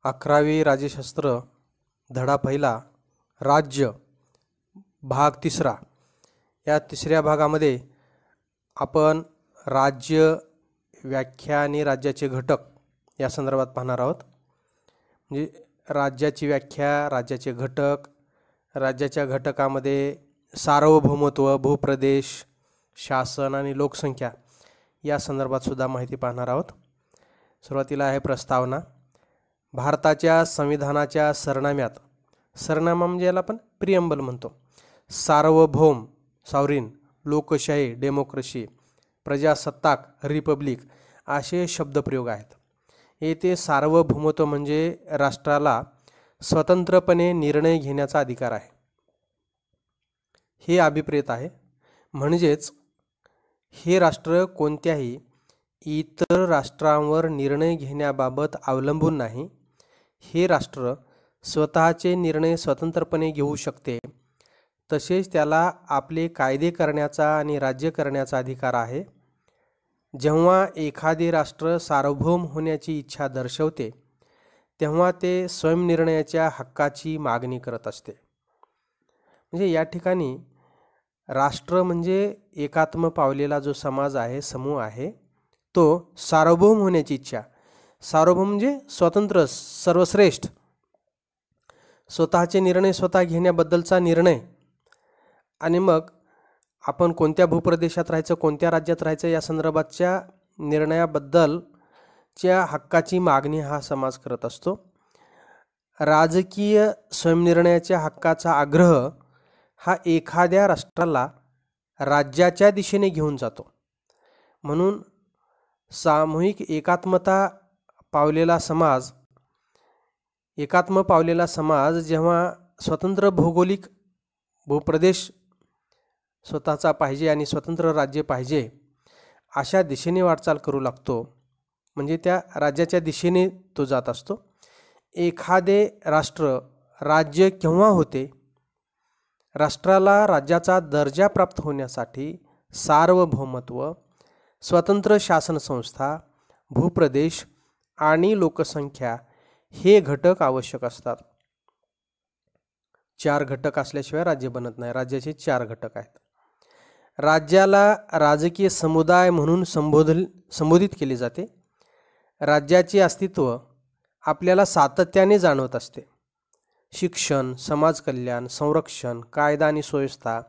11वी राज्यशास्त्र धडा पहिला राज्य भाग तिसरा। या तिसऱ्या भागामध्ये आपण राज्य व्याख्या आणि राज्याचे घटक या संदर्भात पाहणार आहोत। म्हणजे राज्याची व्याख्या, राज्याचे घटक, राज्याच्या घटकामध्ये सार्वभौमत्व, भूप्रदेश, शासन आणि लोकसंख्या या संदर्भात सुद्धा माहिती पाहणार आहोत। सुरुवातीला आहे प्रस्तावना। भारताच्या संविधानाच्या सरनाम्यात, सरनामा म्हणजे याला आपण प्रिअम्बल म्हणतो, सार्वभौम सॉव्हरीन, लोकशाही डेमोक्रेसी, प्रजासत्ताक रिपब्लिक असे शब्दप्रयोग आहेत। येथे सार्वभौमत्व म्हणजे राष्ट्राला स्वतंत्रपणे निर्णय घेण्याचा अधिकार आहे, हे अभिप्रेत आहे। म्हणजेच हे राष्ट्र कोणत्याही इतर राष्ट्रांवर निर्णय घेण्याबाबत अवलंबून नाही। हे राष्ट्र स्वतःचे निर्णय स्वतंत्रपणे घेऊ शकते, तसेच त्याला आपले कायदे करण्याचा आणि राज्य करण्याचा अधिकार आहे। जेव्हा एखादे राष्ट्र सार्वभौम होण्याची इच्छा दर्शवते तेव्हा ते स्वयंनिर्णयाच्या हक्काची मागणी करत असते। म्हणजे या ठिकाणी राष्ट्र म्हणजे एकात्म पावलेला जो समाज आहे, समूह आहे, तो सार्वभौम होण्याची इच्छा, सार्वभौम म्हणजे स्वतंत्र, सर्वश्रेष्ठ, स्वतःचे निर्णय स्वतः घेण्याबद्दलचा निर्णय। आणि मग आपण कोणत्या भूप्रदेशात राहायचं, कोणत्या राज्यात राहायचं या संदर्भातच्या निर्णयाबद्दलच्या हक्काची मागणी हा समाज करत असतो। राजकीय स्वयंनिर्णयाच्या हक्काचा आग्रह हा एखाद्या राष्ट्राला राज्याच्या दिशेने घेऊन जातो। म्हणून सामूहिक एकात्म पावलेला समाज जेव्हा स्वतंत्र भौगोलिक भूप्रदेश स्वतःचा पाहिजे आणि स्वतंत्र राज्य पाहिजे अशा दिशेने वाटचाल करू लागतो, म्हणजे त्या राज्याच्या दिशेने तो जात असतो। एखादे राष्ट्र राज्य केव्हा होते? राष्ट्राला राज्याचा दर्जा प्राप्त होण्यासाठी सार्वभौमत्व, स्वतंत्र शासन संस्था, भूप्रदेश आणि लोकसंख्या हे घटक आवश्यक असतात। 4 घटक असल्याशिवाय राज्य बनत नाही। राज्याचे 4 घटक आहेत। राज्याला राजकीय समुदाय म्हणून संबोधित केले जाते। राज्याचे अस्तित्व आपल्याला सातत्याने जाणवत असते। शिक्षण, समाज कल्याण, संरक्षण, कायदा आणि सुव्यवस्था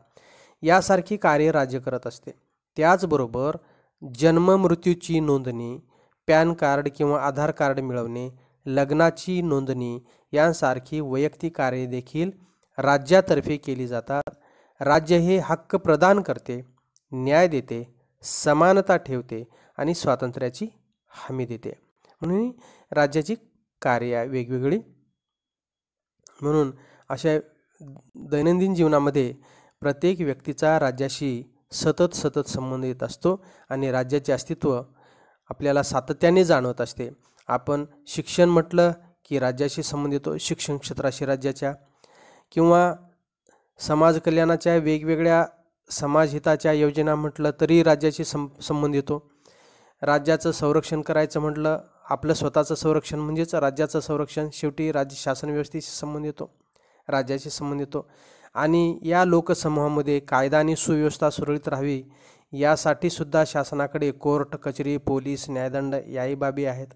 यासारखी कार्य राज्य करत असते। त्याचबरोबर जन्म मृत्यूची नोंदणी, पॅन कार्ड किंवा आधार कार्ड मिळवणे, लग्नाची नोंदणी यांसारखी वैयक्तिक कार्ये देखील राज्यातर्फे केली जातात। राज्य हे हक्क प्रदान करते, न्याय देते, समानता ठेवते आणि स्वातंत्र्याची हमी देते। म्हणून राज्याची कार्य वेगवेगळी। म्हणून अशा दैनंदिन जीवनामध्ये प्रत्येक व्यक्तीचा राज्याशी सतत संबंध येत असतो आणि राज्याचे अस्तित्व आपल्याला सातत्याने जाणवत असते। आपण शिक्षण म्हटलं की राज्याशी संबंध येतो, शिक्षण क्षेत्राशी राज्याच्या, किंवा समाज कल्याणाच्या वेगवेगळ्या समाजहिताच्या योजना म्हटलं तरी राज्याशी संबंध येतो। राज्याचं संरक्षण करायचं म्हटलं, आपलं स्वतःचं संरक्षण म्हणजेच राज्याचं संरक्षण, शेवटी राज्य शासन व्यवस्थेशी संबंध येतो, राज्याशी संबंध येतो। आणि या लोकसमूहामध्ये कायदा आणि सुव्यवस्था सुरळीत राहावी यासाठी सुद्धा शासनाकडे कोर्ट कचेरी, पोलीस, न्यायदंड याही बाबी आहेत।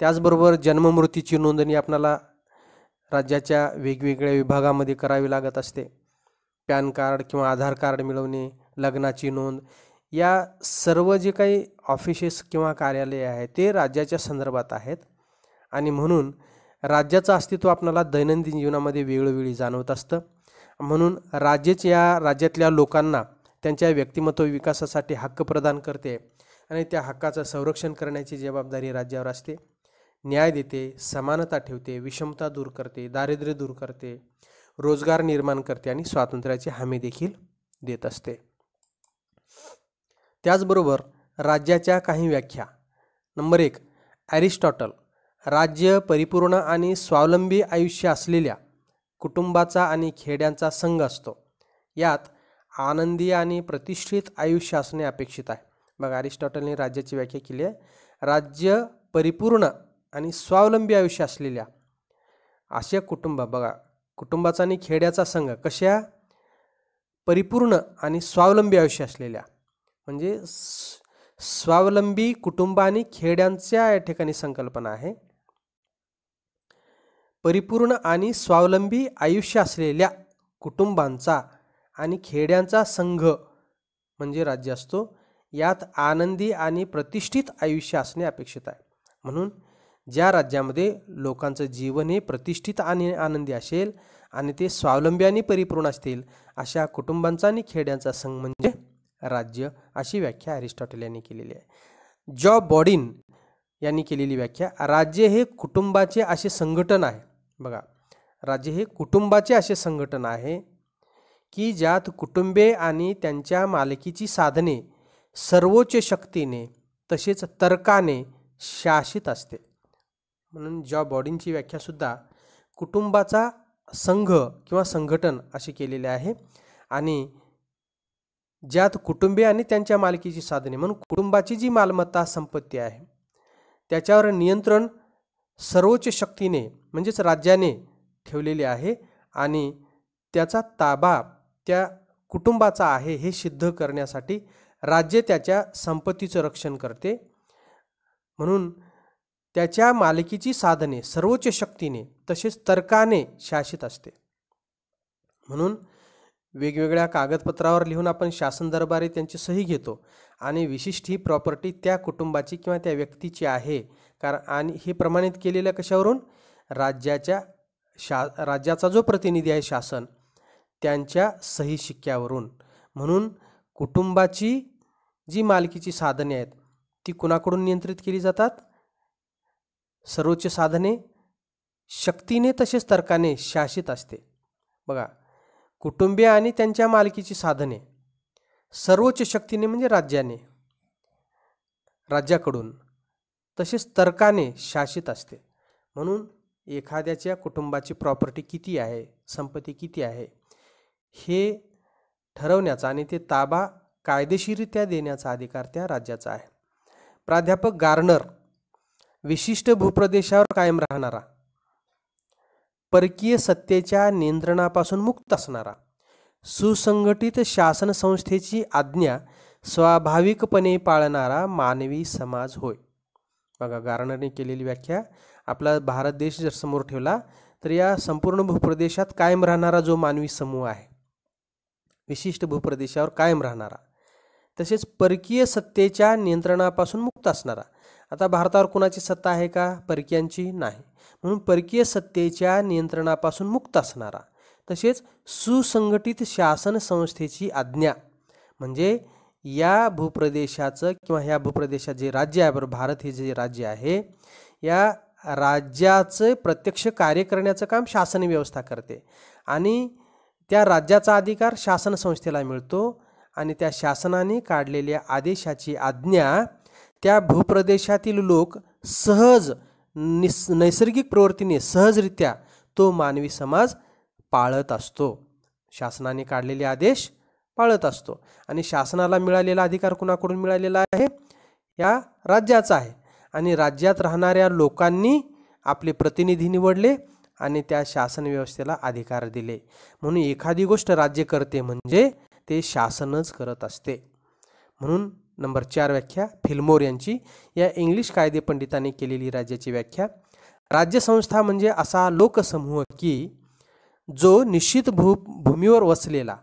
त्याचबरोबर जन्ममृत्यूची नोंदणी आपल्याला राज्याच्या वेगवेगळ्या विभागामध्ये करावी लागत असते। पॅन कार्ड किंवा आधार कार्ड मिळवणे, लग्नाची नोंद, या सर्व जे काही ऑफिसेस किंवा कार्यालय आहेत ते राज्याच्या संदर्भात आहेत। आणि म्हणून राज्याचं अस्तित्व आपल्याला दैनंदिन जीवनामध्ये वेगवेगळी जाणवत असतं। म्हणून राज्यच या राज्यातल्या लोकांना त्यांच्या व्यक्तिमत्व विकासासाठी हक्क प्रदान करते आणि त्या हक्काचं संरक्षण करण्याची जबाबदारी राज्यावर असते। न्याय देते, समानता ठेवते, विषमता दूर करते, दारिद्र्य दूर करते, रोजगार निर्माण करते आणि स्वातंत्र्याची हमी देखील देत असते। त्याचबरोबर राज्याच्या काही व्याख्या। नंबर 1, ॲरिस्टॉटल, राज्य परिपूर्ण आणि स्वावलंबी आयुष्य असलेल्या कुटुंबाचा आणि खेड्यांचा संघ असतो। यात आनंदी आणि प्रतिष्ठित आयुष्य असणे अपेक्षित आहे। बघा, ॲरिस्टॉटलने राज्याची व्याख्या केली आहे, राज्य परिपूर्ण आणि स्वावलंबी आयुष्य असलेल्या अशा बघा, कुटुंबाचा आणि खेड्याचा संघ कशा परिपूर्ण आणि स्वावलंबी आयुष्य असलेल्या, म्हणजे स्वावलंबी कुटुंब आणि खेड्यांच्या या ठिकाणी संकल्पना आहे. परिपूर्ण आणि स्वावलंबी आयुष्य असलेल्या कुटुंबांचा आणि खेड्यांचा संघ म्हणजे राज्य असतो. यात आनंदी आणि प्रतिष्ठित आयुष्य असणे अपेक्षित आहे. म्हणून ज्या राज्यामध्ये लोकांचं जीवन हे प्रतिष्ठित आणि आनंदी असेल आणि ते स्वावलंबी आणि परिपूर्ण असतील, अशा कुटुंबांचा आणि खेड्यांचा संघ म्हणजे राज्य, अशी व्याख्या अरिस्टॉटल यांनी केलेली आहे. जॉब बॉडिन यांनी केलेली व्याख्या, राज्य हे कुटुंबाचे असे संघटन आहे. बघा, राज्य हे कुटुंबाचे असे संघटन आहे की ज्यात कुटुंबे आणि त्यांच्या मालकीची साधने सर्वोच्च शक्तीने तसेच तर्काने शासित असते. म्हणून जॉब बॉडींची व्याख्यासुद्धा कुटुंबाचा संघ किंवा संघटन असे केलेले आहे आणि ज्यात कुटुंबे आणि त्यांच्या मालकीची साधने म्हणून कुटुंबाची जी मालमत्ता संपत्ती आहे त्याच्यावर नियंत्रण सर्वोच्च शक्तीने म्हणजेच राज्याने ठेवलेले आहे आणि त्याचा ताबा त्या कुटुंबाचा आहे हे सिद्ध करण्यासाठी राज्य त्याच्या संपत्तीचं रक्षण करते. म्हणून त्याच्या मालकीची साधने सर्वोच्च शक्तीने तसेच तर्काने शासित असते. म्हणून वेगवेगळ्या कागदपत्रावर लिहून आपण शासन दरबारी त्यांची सही घेतो आणि विशिष्ट ही प्रॉपर्टी त्या कुटुंबाची किंवा त्या व्यक्तीची आहे. कारण आणि हे प्रमाणित केलेलं कशावरून? राज्याचा जो प्रतिनिधी आहे शासन त्यांच्या सही शिक्क्यावरून. म्हणून कुटुंबाची जी मालकीची साधने आहेत ती कुणाकडून नियंत्रित केली जातात? सर्वोच्च साधने शक्तीने तसेच तर्काने शासित असते. बघा, कुटुंबीय आणि त्यांच्या मालकीची साधने सर्वोच्च शक्तीने म्हणजे राज्याकडून तसेच तर्काने शासित असते. म्हणून एखाद्याच्या कुटुंबाची प्रॉपर्टी किती आहे, संपत्ती किती आहे हे ठरवण्याचा आणि ते ताबा कायदेशीररित्या देण्याचा अधिकार त्या राज्याचा आहे. प्राध्यापक गार्नर, विशिष्ट भूप्रदेशावर कायम राहणारा, परकीय सत्तेच्या नियंत्रणापासून मुक्त असणारा, सुसंघटित शासन संस्थेची आज्ञा स्वाभाविकपणे पाळणारा मानवी समाज होय. बघा, गार्नरने केलेली व्याख्या. आपला भारत देश जर समोर ठेवला तर या संपूर्ण भूप्रदेशात कायम राहणारा जो मानवी समूह आहे, विशिष्ट भूप्रदेशावर कायम राहणारा, तसेच परकीय सत्तेच्या नियंत्रणापासून मुक्त असणारा. आता भारतावर कुणाची सत्ता आहे का? परकीयांची नाही. म्हणून परकीय सत्तेच्या नियंत्रणापासून मुक्त असणारा, तसेच सुसंघटित शासन संस्थेची आज्ञा म्हणजे या भूप्रदेशाचं किंवा ह्या भूप्रदेशात जे राज्य आहे, बरोबर भारत हे जे राज्य आहे या राज्याचं प्रत्यक्ष कार्य करण्याचं काम शासन व्यवस्था करते आणि त्या राज्याचा अधिकार शासन संस्थेला मिळतो आणि त्या शासनाने काढलेल्या आदेशाची आज्ञा त्या भूप्रदेशातील लोक सहज नैसर्गिक प्रवृत्तीने सहजरित्या तो मानवी समाज पाळत असतो. शासनाने काढलेले आदेश पाळत असतो आणि शासनाला मिळालेला अधिकार कुणाकडून मिळालेला आहे? या राज्याचा आहे आणि राज्यात राहणाऱ्या लोकांनी आपले प्रतिनिधी निवडले आणि त्या शासन व्यवस्थेला अधिकार दिले. म्हणून एखादी गोष्ट राज्य करते म्हणजे ते शासनच करत असते. म्हणून नंबर 4 व्याख्या फिल्मोर यांची, या इंग्लिश कायदे पंडितांनी केलेली राज्याची व्याख्या. राज्यसंस्था म्हणजे असा लोकसमूह की जो निश्चित भूमीवर वसलेला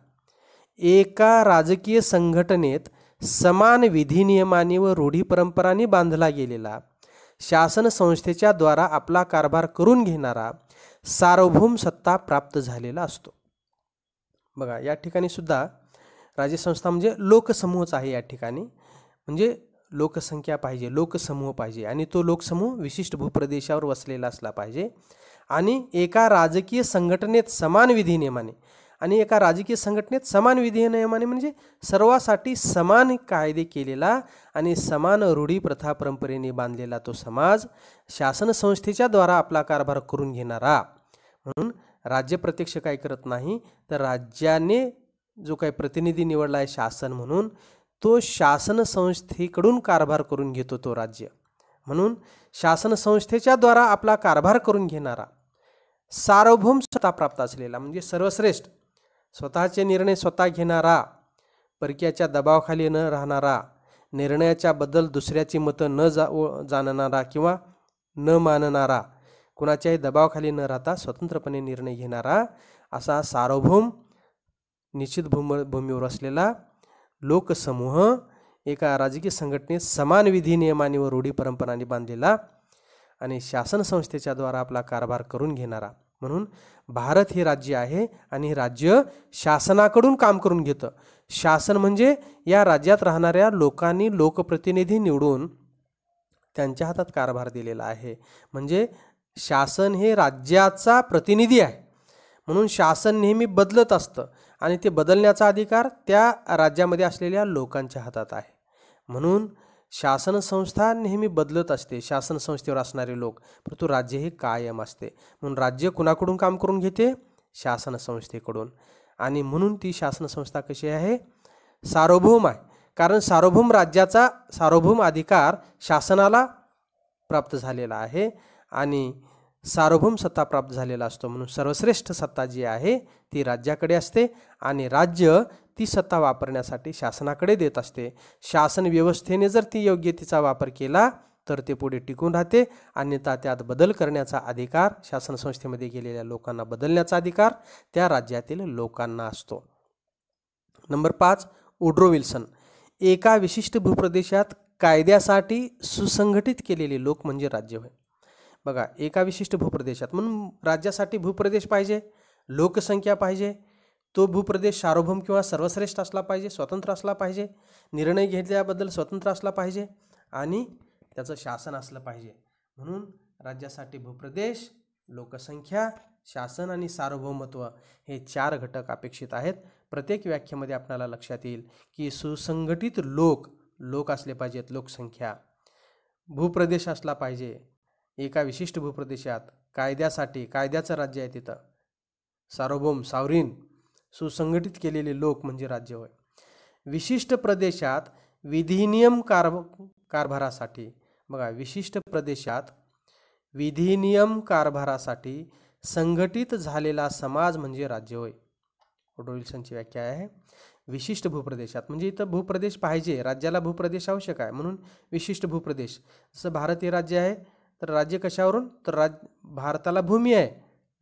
एका राजकीय संघटनेत समान विधिनियमांनी व रूढी परंपरांनी बांधला गेलेला, शासन संस्थेच्या द्वारा आपला कारभार करून घेणारा सार्वभौम सत्ता प्राप्त झालेला असतो. बघा, या ठिकाणी सुद्धा राज्यसंस्था म्हणजे लोकसमूहच आहे. या ठिकाणी म्हणजे लोकसंख्या पाहिजे, लोकसमूह पाहिजे आणि तो लोकसमूह विशिष्ट भूप्रदेशावर वसलेला असला पाहिजे आणि एका राजकीय संघटनेत समान विधिनियमाने आणि एका राजकीय संघटनेत समान विधिनियमाने म्हणजे सर्वासाठी समान कायदे केलेला आणि समान रूढी प्रथा परंपरेने बांधलेला तो समाज शासन संस्थेच्या द्वारा आपला कारभार करून घेणारा. म्हणून राज्य प्रत्यक्ष काय करत नाही तर राज्याने जो काही प्रतिनिधी निवडला आहे शासन म्हणून, तो शासन संस्थेकडून कारभार करून घेतो तो राज्य. म्हणून शासन संस्थेच्या द्वारा आपला कारभार करून घेणारा, सार्वभौम सत्ता प्राप्त असलेला म्हणजे सर्वश्रेष्ठ, स्वतःचे निर्णय स्वतः घेणारा, परक्याच्या दबावाखाली न राहणारा, निर्णयाच्या बद्दल दुसऱ्याची मतं न जाणणारा किंवा न मानणारा, कुणाच्याही दबावाखाली न राहता स्वतंत्रपणे निर्णय घेणारा, असा सार्वभौम निश्चित भूमीवर असलेला लोकसमूह एका राजकीय संघटनेत समान विधी नियमांनी व रूढी परंपरांनी बांधलेला आणि शासन संस्थेच्या द्वारा आपला कारभार करून घेणारा. म्हणून भारत हे राज्य आहे आणि हे राज्य शासनाकडून काम करून घेतं. शासन म्हणजे या राज्यात राहणाऱ्या लोकांनी लोकप्रतिनिधी निवडून त्यांच्या हातात कारभार दिलेला आहे. म्हणजे शासन हे राज्याचा प्रतिनिधी आहे. म्हणून शासन नेहमी बदलत असतं आणि ते बदलण्याचा अधिकार त्या राज्यामध्ये असलेल्या लोकांच्या हातात आहे. म्हणून शासन संस्था नेहमी बदलत असते, शासन संस्थेवर असणारे लोक, परंतु राज्य हे कायम असते. म्हणून राज्य कुणाकडून काम करून घेते? शासन संस्थेकडून. आणि म्हणून ती शासन संस्था कशी आहे? सार्वभौम आहे. कारण सार्वभौम राज्याचा सार्वभौम अधिकार शासनाला प्राप्त झालेला आहे आणि सार्वभौम सत्ता प्राप्त झालेला असतो. म्हणून सर्वश्रेष्ठ सत्ता जी आहे ती राज्याकडे असते आणि राज्य ती सत्ता वापरण्यासाठी शासनाकडे देत असते. शासन व्यवस्थेने जर ती योग्य तिचा वापर केला तर ते पुढे टिकून राहते, अन्यथा त्यात बदल करण्याचा अधिकार, शासन संस्थेमध्ये गेलेल्या लोकांना बदलण्याचा अधिकार त्या राज्यातील लोकांना असतो. Number 5, Woodrow Wilson. एका विशिष्ट भूप्रदेशात कायद्यासाठी सुसंघटित केलेले लोक म्हणजे राज्य होय. बघा, एका विशिष्ट भूप्रदेशात, म्हणून राज्यासाठी भूप्रदेश पाहिजे, लोकसंख्या पाहिजे, तो भूप्रदेश सार्वभौम किंवा सर्वश्रेष्ठ असला पाहिजे, स्वतंत्र असला पाहिजे, निर्णय घेतल्याबद्दल स्वतंत्र असला पाहिजे आणि त्याचं शासन असलं पाहिजे. म्हणून राज्यासाठी भूप्रदेश, लोकसंख्या, शासन आणि सार्वभौमत्व हे 4 घटक अपेक्षित आहेत. प्रत्येक व्याख्येमध्ये आपल्याला लक्षात येईल की सुसंघटित लोक असले पाहिजेत, लोकसंख्या, भूप्रदेश असला पाहिजे, एका विशिष्ट भूप्रदेशात कायद्यासाठी, कायद्याचं राज्य आहे तिथं, सार्वभौम, सावरीन, सुसंघटित केलेले लोक म्हणजे राज्य होय. विशिष्ट प्रदेशात विधिनियम कारभारासाठी, बघा, विशिष्ट प्रदेशात विधिनियम कारभारासाठी संघटित झालेला समाज म्हणजे राज्य होय. वुड्रो विल्सनची व्याख्या आहे विशिष्ट भूप्रदेशात, म्हणजे इथं भूप्रदेश पाहिजे, राज्याला भूप्रदेश आवश्यक आहे. म्हणून विशिष्ट भूप्रदेश, जसं भारत हे राज्य आहे तर राज्य कशावरून? तर भारताला भूमी आहे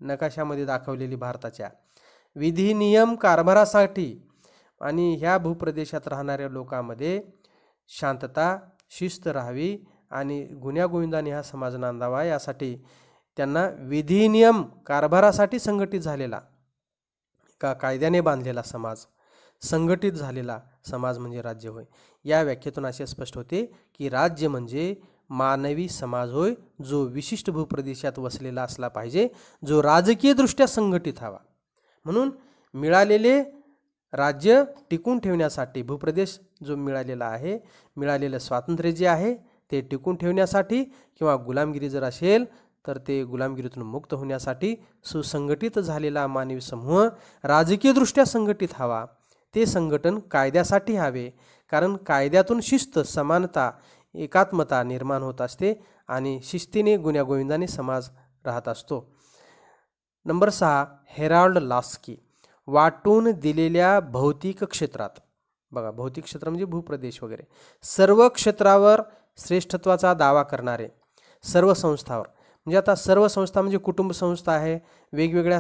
नकाशामध्ये दाखवलेली भारताच्या. विधिनियम कारभारासाठी आणि ह्या भूप्रदेशात राहणाऱ्या लोकांमध्ये शांतता, शिस्त राहावी आणि गुण्यागोविंदाने हा समाज नांदावा यासाठी त्यांना विधिनियम कारभारासाठी संघटित झालेला, का कायद्याने बांधलेला समाज, संघटित झालेला समाज म्हणजे राज्य होय. या व्याख्येतून असे स्पष्ट होते की राज्य म्हणजे मानवी समाज होय, जो विशिष्ट भूप्रदेशात वसलेला असला पाहिजे, जो राजकीयदृष्ट्या संघटित हवा. म्हणून मिळालेले राज्य टिकून ठेवण्यासाठी, भूप्रदेश जो मिळालेला आहे, मिळालेलं स्वातंत्र्य जे आहे ते टिकून ठेवण्यासाठी किंवा गुलामगिरी जर असेल तर ते गुलामगिरीतून मुक्त होण्यासाठी सुसंघटित झालेला मानवी समूह राजकीयदृष्ट्या संघटित हवा. ते संघटन कायद्यासाठी हवे, कारण कायद्यातून शिस्त, समानता, एकात्मता निर्माण होत असते आणि शिस्तीने, गुण्यागोविंदाने समाज राहत असतो. Number 6, Herald Laski. वाटून दिलेल्या भौतिक क्षेत्रात, बघा, भौतिक क्षेत्र म्हणजे भूप्रदेश वगैरे, सर्व क्षेत्रावर श्रेष्ठत्वाचा दावा करणारे, सर्व संस्थावर, म्हणजे आता सर्व संस्था म्हणजे कुटुंब संस्था आहे, वेगवेगळ्या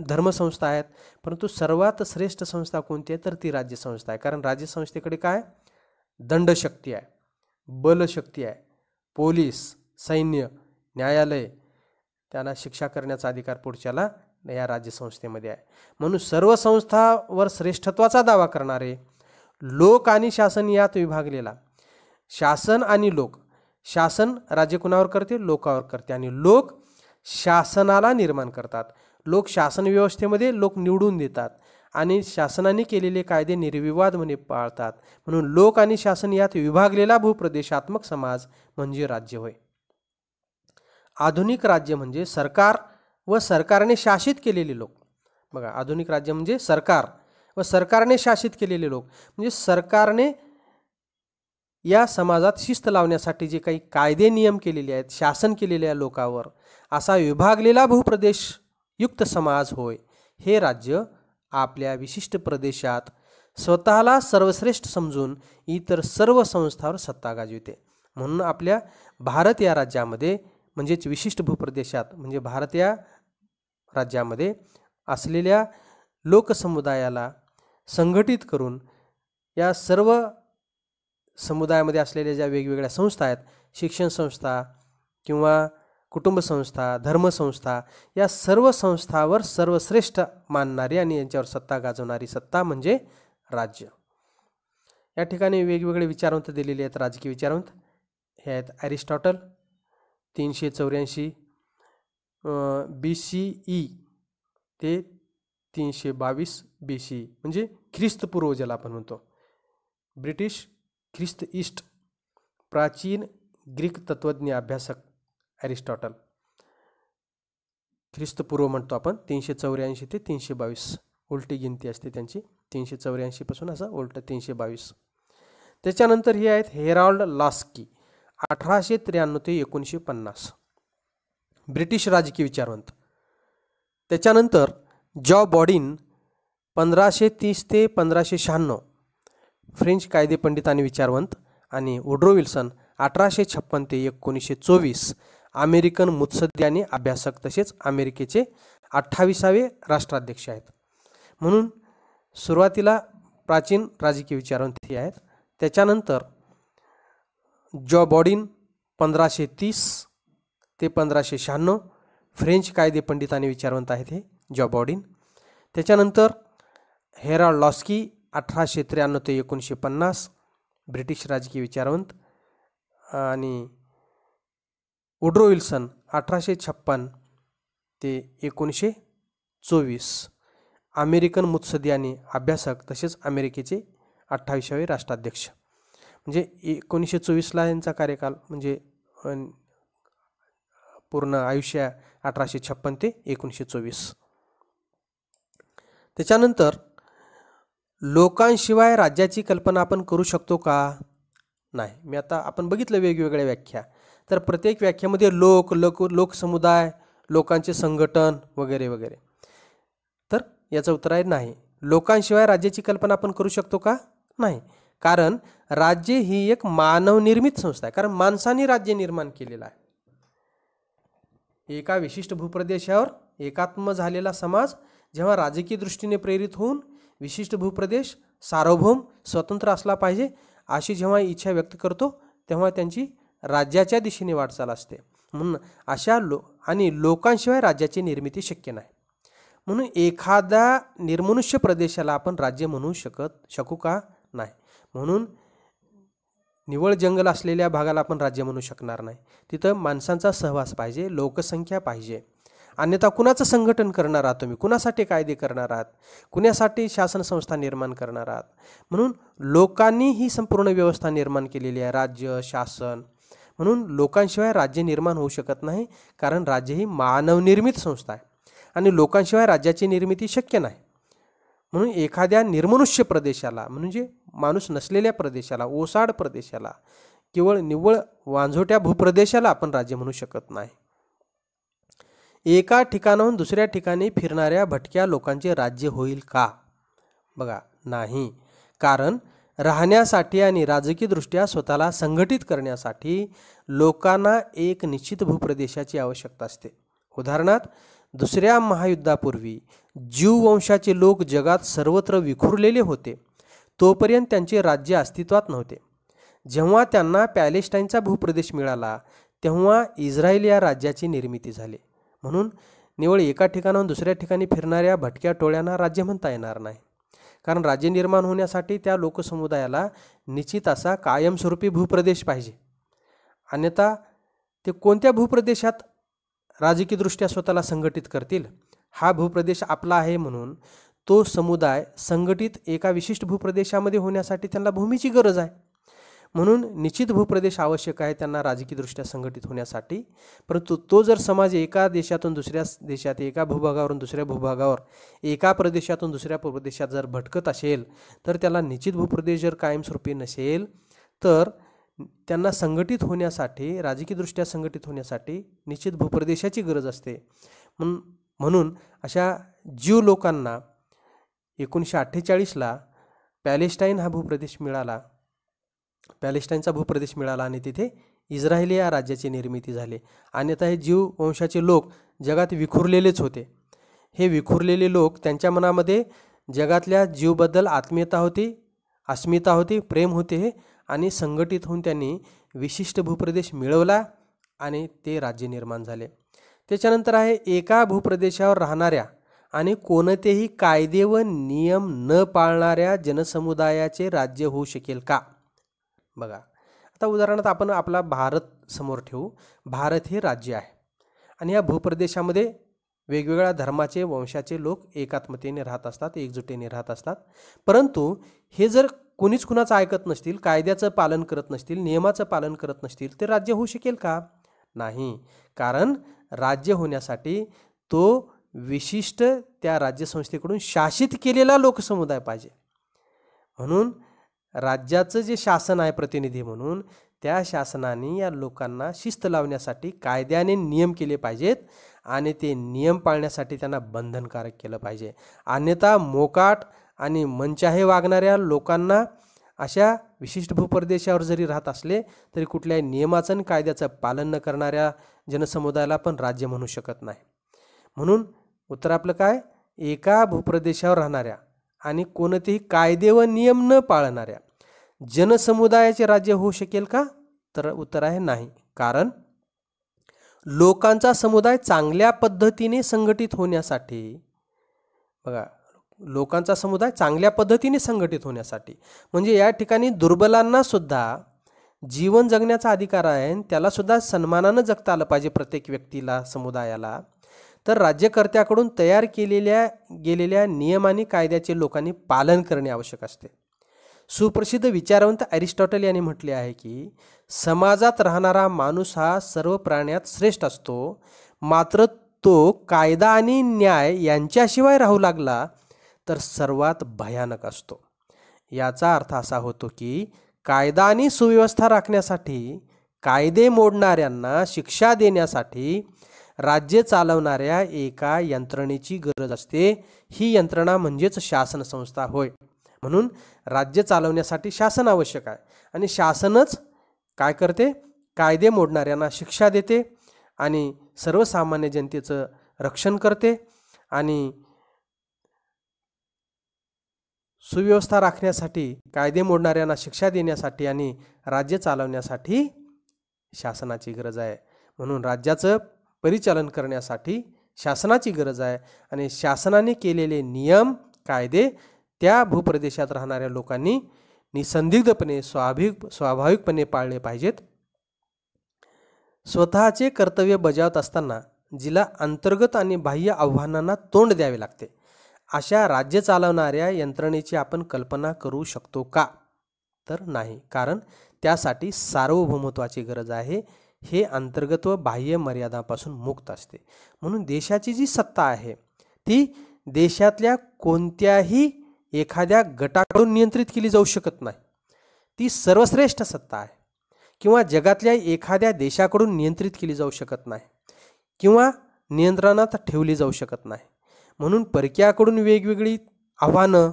धर्मसंस्था आहेत, परंतु सर्वात श्रेष्ठ संस्था कोणती आहे तर ती राज्यसंस्था आहे. कारण राज्यसंस्थेकडे काय? दंडशक्ती आहे, बलशक्ती आहे, पोलीस, सैन्य, न्यायालय, त्यांना शिक्षा करण्याचा अधिकार पुढच्याला या राज्यसंस्थेमध्ये आहे. म्हणून सर्व संस्थावर श्रेष्ठत्वाचा दावा करणारे लोक आणि शासन यात विभागलेला. शासन आणि लोक, शासन राज्य कुणावर करते? लोकावर करते आणि लोक शासनाला निर्माण करतात. लोक शासन व्यवस्थेमध्ये लोक निवडून देतात आणि शासनाने केलेले कायदे निर्विवादपणे पाळतात. म्हणून लोक आणि शासन यात विभागलेला भूप्रदेशात्मक समाज म्हणजे राज्य होय. आधुनिक राज्य म्हणजे सरकार व सरकारने शासित केलेले लोक. बघा, आधुनिक राज्य म्हणजे सरकार व सरकारने शासित केलेले लोक, म्हणजे सरकारने या समाजात शिस्त लावण्यासाठी जे काही कायदे नियम केलेले आहेत, शासन केलेल्या लोकांवर असा विभागलेला भूप्रदेश युक्त समाज होय. हे राज्य आपल्या विशिष्ट प्रदेशात स्वतःला सर्वश्रेष्ठ समजून इतर सर्व संस्थांवर सत्ता गाजविते. म्हणून आपल्या भारत या राज्यामध्ये म्हणजेच विशिष्ट भूप्रदेशात म्हणजे भारत या राज्यामध्ये असलेल्या लोकसमुदायाला संघटित करून या सर्व समुदायामध्ये असलेल्या ज्या वेगवेगळ्या संस्था आहेत, शिक्षण संस्था किंवा कुटुंब संस्था, धर्मसंस्था, या सर्व संस्थावर सर्वश्रेष्ठ मानणारी आणि यांच्यावर सत्ता गाजवणारी सत्ता म्हणजे राज्य. या ठिकाणी वेगवेगळे विचारवंत दिलेले आहेत. राजकीय विचारवंत हे आहेत ॲरिस्टॉटल 384 BCE ते 322 BCE म्हणजे ख्रिस्तपूर्व ज्याला आपण म्हणतो. ब्रिटिश ख्रिस्त ईस्ट प्राचीन ग्रीक तत्त्वज्ञ अभ्यासक ॲरिस्टॉटल. ख्रिस्तपूर्व म्हणतो आपण 384 ते 322, उलटी गिनती असते त्यांची, 384 पासून असं उलट 322. त्याच्यानंतर हे आहेत हेराल्ड लॉस्की 1893 ते 1950, ब्रिटिश राजकीय विचारवंत. त्याच्यानंतर जॉ बॉडिन 1530 ते 1596, फ्रेंच कायदे पंडित आणि विचारवंत. आणि वुड्रो विल्सन 1856 ते 1924, अमेरिकन मुत्सद्दी आणि अभ्यासक तसेच अमेरिकेचे 28वे राष्ट्राध्यक्ष आहेत. म्हणून सुरुवातीला प्राचीन राजकीय विचारवंत हे आहेत. त्याच्यानंतर जॉ बॉडिन 1530 ते 1596, फ्रेंच कायदे पंडित आणि विचारवंत आहेत हे जॉ बॉडिन. त्याच्यानंतर हेराल्ड लॉस्की 1893 ते 1950, ब्रिटिश राजकीय विचारवंत. आणि वुड्रो विल्सन 1856 ते 1924, अमेरिकन मुत्सद्दी आणि अभ्यासक तसेच अमेरिकेचे 28वे राष्ट्राध्यक्ष. म्हणजे 1924ला यांचा कार्यकाल म्हणजे पूर्ण आयुष्य 1856 ते 1924. त्याच्यानंतर लोकांशिवाय राज्याची कल्पना आपण करू शकतो का? नाही. मी आता आपण बघितलं वेगवेगळ्या व्याख्या, तर प्रत्येक व्याख्यामध्ये लोकसमुदाय, लोकांचे संघटन वगैरे वगैरे. तर याचं उत्तर आहे नाही. लोकांशिवाय राज्याची कल्पना आपण करू शकतो का? नाही. कारण राज्य ही एक मानवनिर्मित संस्था आहे. कारण माणसाने राज्य निर्माण केलेलं आहे. एका विशिष्ट भूप्रदेशावर एकात्म झालेला समाज जेव्हा राजकीय दृष्टीने प्रेरित होऊन विशिष्ट भूप्रदेश सार्वभौम स्वतंत्र असला पाहिजे अशी जेव्हा इच्छा व्यक्त करतो तेव्हा त्यांची राज्याच्या दिशेने वाटचाल असते. म्हणून अशा लोकांशिवाय राज्याची निर्मिती शक्य नाही. म्हणून एखाद्या निर्मनुष्य प्रदेशाला आपण राज्य म्हणू शकू का? नाही. म्हणून निव्वळ जंगल असलेल्या भागाला आपण राज्य म्हणू शकणार नाही. तिथं माणसांचा सहवास पाहिजे, लोकसंख्या पाहिजे. अन्यथा कुणाचं संघटन करणार आहात तुम्ही? कुणासाठी कायदे करणार आहात? कुणासाठी शासन संस्था निर्माण करणार आहात? म्हणून लोकांनी ही संपूर्ण व्यवस्था निर्माण केलेली आहे, राज्य शासन. म्हणून लोकांशिवाय राज्य निर्माण होऊ शकत नाही. कारण राज्य ही मानवनिर्मित संस्था आहे आणि लोकांशिवाय राज्याची निर्मिती शक्य नाही. म्हणून एखाद्या निर्मनुष्य प्रदेशाला म्हणजे माणूस नसलेल्या प्रदेशाला, ओसाड प्रदेशाला, केवळ निव्वळ वांझोट्या भूप्रदेशाला आपण राज्य म्हणू शकत नाही. एका ठिकाणाहून दुसऱ्या ठिकाणी फिरणाऱ्या भटक्या लोकांचे राज्य होईल का? बघा, नाही. कारण राहण्यासाठी आणि राजकीय दृष्ट्या स्वतःला संघटित करण्यासाठी लोकांना एक निश्चित भूप्रदेशाची आवश्यकता असते. उदाहरणार्थ, दुसऱ्या महायुद्धापूर्वी ज्यू वंशाचे लोक जगात सर्वत्र विखुरलेले होते. तोपर्यंत त्यांचे राज्य अस्तित्वात नव्हते. जेव्हा त्यांना पॅलेस्टाईनचा भूप्रदेश मिळाला तेव्हा इस्रायल या राज्याची निर्मिती झाली. म्हणून निवळ एका ठिकाणाहून दुसऱ्या ठिकाणी फिरणाऱ्या भटक्या टोळ्यांना राज्य म्हणता येणार नाही. कारण राज्य निर्माण होण्यासाठी त्या लोकसमुदायाला निश्चित असा कायमस्वरूपी भूप्रदेश पाहिजे. अन्यथा ते कोणत्या भूप्रदेशात राजकीयदृष्ट्या स्वतःला संघटित करतील? हा भूप्रदेश आपला आहे म्हणून तो समुदाय संघटित एका विशिष्ट भूप्रदेशामध्ये होण्यासाठी त्यांना भूमीची गरज आहे. म्हणून निश्चित भूप्रदेश आवश्यक आहे त्यांना राजकीयदृष्ट्या संघटित होण्यासाठी. परंतु तो जर समाज एका देशातून दुसऱ्या देशात, एका भूभागावरून दुसऱ्या भूभागावर, एका प्रदेशातून दुसऱ्या प्रदेशात जर भटकत असेल तर त्याला निश्चित भूप्रदेश जर कायमस्वरूपी नसेल तर त्यांना संघटित होण्यासाठी, राजकीयदृष्ट्या संघटित होण्यासाठी निश्चित भूप्रदेशाची गरज असते. म्हणून अशा ज्यू लोकांना 1948ला पॅलेस्टाईन हा भूप्रदेश मिळाला, पॅलेस्टाईनचा भूप्रदेश मिळाला आणि तिथे इस्रायली या राज्याची निर्मिती झाली. अन्यथा हे ज्यू वंशाचे लोक जगात विखुरलेलेच होते. हे विखुरलेले लोक, त्यांच्या मनामध्ये जगातल्या जीवबद्दल आत्मीयता होती, अस्मिता होती, प्रेम होते आणि संघटित होऊन त्यांनी विशिष्ट भूप्रदेश मिळवला आणि ते राज्य निर्माण झाले. त्याच्यानंतर आहे एका भूप्रदेशावर राहणाऱ्या आणि कोणतेही कायदे व नियम न पाळणाऱ्या जनसमुदायाचे राज्य होऊ शकेल का? बघा, आता उदाहरणार्थ आपण आपला भारत समोर ठेवू. भारत हे राज्य आहे आणि या भूप्रदेशामध्ये वेगवेगळ्या धर्माचे, वंशाचे लोक एकात्मतेने राहत असतात, एकजुटीने राहत असतात. परंतु हे जर कोणीच कुणाचं ऐकत नसतील, कायद्याचं पालन करत नसतील, नियमाचं पालन करत नसतील, ते राज्य होऊ शकेल का? नाही. कारण राज्य होण्यासाठी तो विशिष्ट त्या राज्यसंस्थेकडून शासित केलेला लोकसमुदाय पाहिजे. म्हणून राज्याचं जे शासन आहे प्रतिनिधी म्हणून, त्या शासनाने या लोकांना शिस्त लावण्यासाठी कायद्याने नियम केले पाहिजेत आणि ते नियम पाळण्यासाठी त्यांना बंधनकारक केलं पाहिजे. अन्यथा मोकाट आणि मनचाहे वागणाऱ्या लोकांना अशा विशिष्ट भूप्रदेशावर जरी राहत असले तरी कुठल्याही नियमाचं आणि कायद्याचं पालन न करणाऱ्या जनसमुदायाला पण राज्य म्हणू शकत नाही. म्हणून उत्तर आपलं काय? एका भूप्रदेशावर राहणाऱ्या आणि कोणतेही कायदे व नियम न पाळणाऱ्या जनसमुदायाचे राज्य होऊ शकेल का? तर उत्तर आहे नाही. कारण लोकांचा समुदाय चांगल्या पद्धतीने संघटित होण्यासाठी, बघा, लोकांचा समुदाय चांगल्या पद्धतीने संघटित होण्यासाठी म्हणजे या ठिकाणी दुर्बलांना सुद्धा जीवन जगण्याचा अधिकार आहे, त्याला सुद्धा सन्मानानं जगता आलं पाहिजे प्रत्येक व्यक्तीला, समुदायाला. तर राज्यकर्त्याकडून तयार गेलेल्या नियम आणि कायद्याचे लोकांनी पालन करणे आवश्यक असते. सुप्रसिद्ध विचारवंत अरिस्टॉटल यांनी म्हटले आहे की समाजात राहणारा माणूस हा सर्व प्राण्यात श्रेष्ठ असतो, मात्र तो कायदा आणि न्याय यांच्याशिवाय राहू लागला तर सर्वात भयानक असतो. याचा अर्थ असा होतो की कायदा आणि सुव्यवस्था राखण्यासाठी, कायदे मोडणाऱ्यांना शिक्षा देण्यासाठी राज्य चालवणाऱ्या एका यंत्रणेची गरज असते. ही यंत्रणा म्हणजेच शासन संस्था होय. म्हणून राज्य चालवण्यासाठी शासन आवश्यक आहे आणि शासनच काय करते? कायदे मोडणाऱ्यांना शिक्षा देते आणि सर्वसामान्य जनतेचं रक्षण करते आणि सुव्यवस्था राखण्यासाठी, कायदे मोडणाऱ्यांना शिक्षा देण्यासाठी आणि राज्य चालवण्यासाठी शासनाची गरज आहे. म्हणून राज्याचं परिचालन करण्यासाठी शासनाची गरज आहे आणि शासनाने केलेले नियम, कायदे त्या भूप्रदेशात राहणाऱ्या लोकांनी निसंदिग्धपणे, स्वाभाविकपणे पाळले पाहिजेत. स्वतःचे कर्तव्य बजावत असताना जिला अंतर्गत आणि बाह्य आव्हानांना तोंड द्यावे लागते, अशा राज्य चालवणाऱ्या यंत्रणेची आपण कल्पना करू शकतो का? तर नाही. कारण त्यासाठी सार्वभौमत्वाची गरज आहे. हे अंतर्गत व बाह्य मर्यादांपासून मुक्त असते. म्हणून देशाची जी सत्ता आहे ती देशातल्या कोणत्याही एखाद्या गटाकडून नियंत्रित केली जाऊ शकत नाही. ती सर्वश्रेष्ठ सत्ता आहे किंवा जगातल्या एखाद्या देशाकडून नियंत्रित केली जाऊ शकत नाही किंवा नियंत्रणात ठेवली जाऊ शकत नाही. म्हणून परक्याकडून वेगवेगळी आव्हानं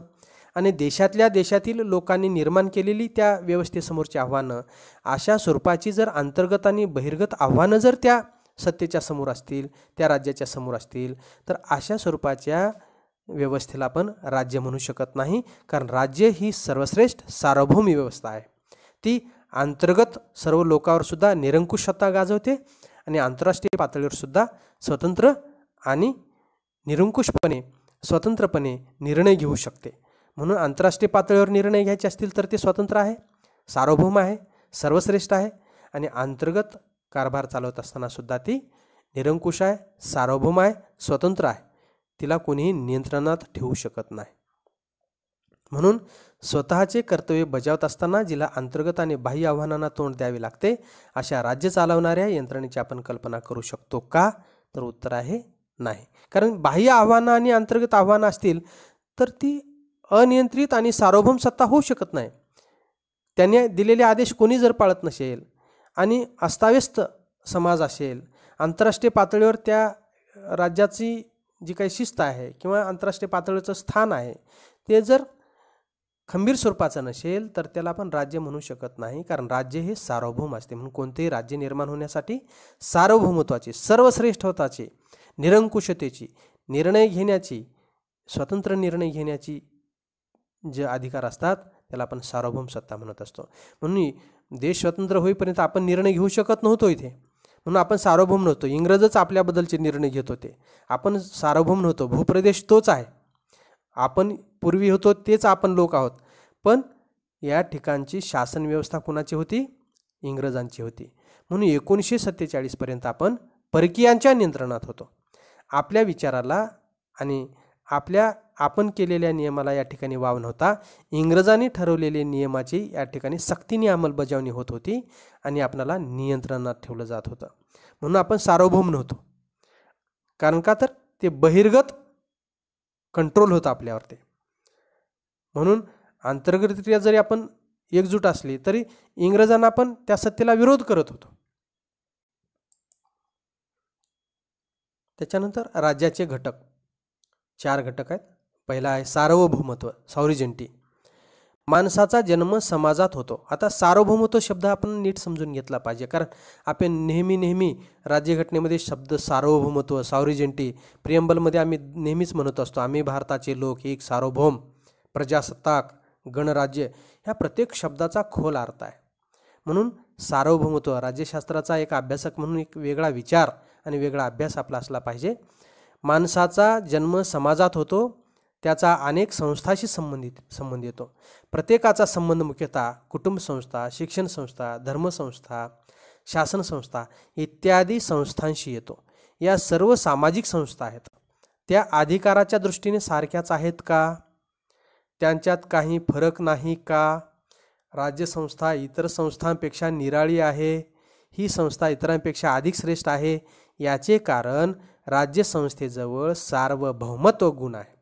आणि देशातील लोकांनी निर्माण केलेली त्या व्यवस्थेसमोरची आव्हानं, अशा स्वरूपाची जर अंतर्गत आणि बहिर्गत आव्हानं जर त्या सत्तेच्या समोर असतील, त्या राज्याच्या समोर असतील, तर अशा स्वरूपाच्या व्यवस्थेला आपण राज्य म्हणू शकत नाही. कारण राज्य ही सर्वश्रेष्ठ सार्वभौम व्यवस्था आहे. ती अंतर्गत सर्व लोकांवर सुद्धा निरंकुश सत्ता गाजवते आणि आंतरराष्ट्रीय पातळीवर सुद्धा स्वतंत्र आणि निरंकुशपणे, स्वतंत्रपणे निर्णय घेऊ शकते. म्हणून आंतरराष्ट्रीय पातळीवर निर्णय घ्यायचे असतील तर ते स्वतंत्र आहे, सार्वभौम आहे, सर्वश्रेष्ठ आहे आणि अंतर्गत कारभार चालवत असताना सुद्धा ती निरंकुश आहे, सार्वभौम आहे, स्वतंत्र आहे. तिला कोणीही नियंत्रणात ठेवू शकत नाही. म्हणून स्वतःचे कर्तव्य बजावत असताना जिला अंतर्गत आणि बाह्य आव्हानांना तोंड द्यावे लागते, अशा राज्य चालवणाऱ्या यंत्रणेची आपण कल्पना करू शकतो का? तर उत्तर आहे नाही. कारण बाह्य आव्हानं आणि अंतर्गत आव्हानं असतील तर ती अनियंत्रित आणि सार्वभौम सत्ता होऊ शकत नाही. त्यांनी दिलेले आदेश कोणी जर पाळत नसेल आणि अस्ताव्यस्त समाज असेल, आंतरराष्ट्रीय पातळीवर त्या राज्याची जी काही शिस्त आहे किंवा आंतरराष्ट्रीय पातळीचं स्थान आहे ते जर खंबीर स्वरूपाचं नसेल तर त्याला आपण राज्य म्हणू शकत नाही. कारण राज्य हे सार्वभौम असते. म्हणून कोणतेही राज्य निर्माण होण्यासाठी सार्वभौमत्वाची, सर्वश्रेष्ठत्वाची, निरंकुशतेची, निर्णय घेण्याची, स्वतंत्र निर्णय घेण्याची जे अधिकार असतात त्याला आपण सार्वभौम सत्ता म्हणत असतो. म्हणून देश स्वतंत्र होईपर्यंत आपण निर्णय घेऊ शकत नव्हतो इथे, म्हणून आपण सार्वभौम नव्हतो. इंग्रजच आपल्याबद्दलचे निर्णय घेत होते. आपण सार्वभौम नव्हतो. भूप्रदेश तोच आहे, आपण पूर्वी होतो तेच आपण लोक आहोत. पण या ठिकाणची शासन व्यवस्था कोणाची होती? इंग्रजांची होती. म्हणून 1947 पर्यंत आपण परकीयांच्या नियंत्रणात होतो. आपल्या विचाराला आणि आपण केलेल्या नियमाला या ठिकाणी वाव नव्हता. इंग्रजांनी ठरवलेले नियमाची या ठिकाणी सक्तीने अंमलबजावणी होत होती आणि आपल्याला नियंत्रणात ठेवलं जात होतं. म्हणून आपण सार्वभौम नव्हतो. कारण का? तर ते बहिर्गत कंट्रोल होतं आपल्यावर ते. म्हणून अंतर्गतरित्या जरी आपण एकजूट असली तरी इंग्रजांना आपण त्या सत्तेला विरोध करत होतो. त्याच्यानंतर राज्याचे घटक 4 घटक आहेत. पहिला आहे सार्वभौमत्व, सॉव्हरेनिटी. माणसाचा जन्म समाजात होतो. आता सार्वभौमत्व शब्द आपण नीट समजून घेतला पाहिजे, कारण आपण नेहमी राज्यघटनेमध्ये शब्द सार्वभौमत्व, सॉव्हरेनिटी, प्रिएम्बलमध्ये आम्ही नेहमीच म्हणत असतो, आम्ही भारताचे लोक एक सार्वभौम, प्रजासत्ताक, गणराज्य, ह्या प्रत्येक शब्दाचा खोल अर्थ आहे. म्हणून सार्वभौमत्व राज्यशास्त्राचा एक अभ्यासक म्हणून एक वेगळा विचार आणि वेगळा अभ्यास आपला असला पाहिजे. माणसाचा जन्म समाजात होतो, त्याचा अनेक संस्थाशी संबंध येतो. प्रत्येकाचा संबंध मुख्यतः कुटुंब संस्था, शिक्षण संस्था, धर्मसंस्था, शासन संस्था इत्यादी संस्थांशी येतो. या सर्व सामाजिक संस्था आहेत. त्या अधिकाराच्या दृष्टीने सारख्याच आहेत का? त्यांच्यात काही फरक नाही का? राज्यसंस्था इतर संस्थांपेक्षा निराळी आहे, ही संस्था इतरांपेक्षा अधिक श्रेष्ठ आहे. याचे कारण राज्यसंस्थेजवळ सार्वभौमत्व गुण आहे.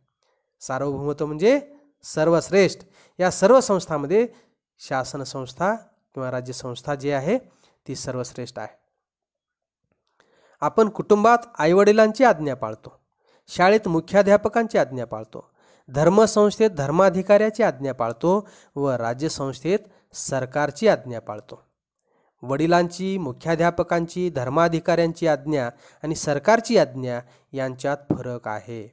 सार्वभौमत्व म्हणजे सर्वश्रेष्ठ. या सर्व संस्थांमध्ये शासन संस्था किंवा राज्यसंस्था जी आहे ती सर्वश्रेष्ठ आहे. आपण कुटुंबात आईवडिलांची आज्ञा पाळतो, शाळेत मुख्याध्यापकांची आज्ञा पाळतो, धर्मसंस्थेत धर्माधिकाऱ्याची आज्ञा पाळतो व राज्यसंस्थेत सरकारची आज्ञा पाळतो. वडिलांची, मुख्याध्यापकांची, धर्माधिकाऱ्यांची आज्ञा आणि सरकारची आज्ञा यांच्यात फरक आहे.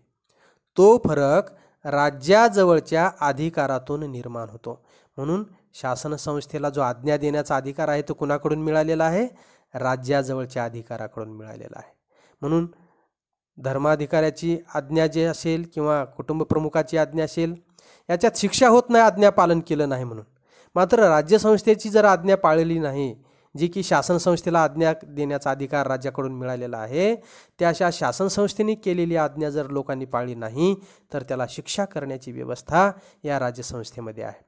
तो फरक राज्याजवळच्या अधिकारातून निर्माण होतो. म्हणून शासन संस्थेला जो आज्ञा देण्याचा अधिकार आहे तो कुणाकडून मिळालेला आहे? राज्याजवळच्या अधिकाराकडून मिळालेला आहे. म्हणून धर्माधिकाऱ्याची आज्ञा जे असेल किंवा कुटुंब प्रमुखाची आज्ञा असेल याच्यात शिक्षा होत नाही आज्ञा पालन केलं नाही म्हणून. मात्र राज्यसंस्थेची जर आज्ञा पाळली नाही, जी की शासन संस्थेला आज्ञा देण्याचा अधिकार राज्याकडून मिळालेला आहे, त्या अशा शासन संस्थेने केलेली आज्ञा जर लोकांनी पाळली नाही तर त्याला शिक्षा करण्याची व्यवस्था या राज्यसंस्थेमध्ये आहे.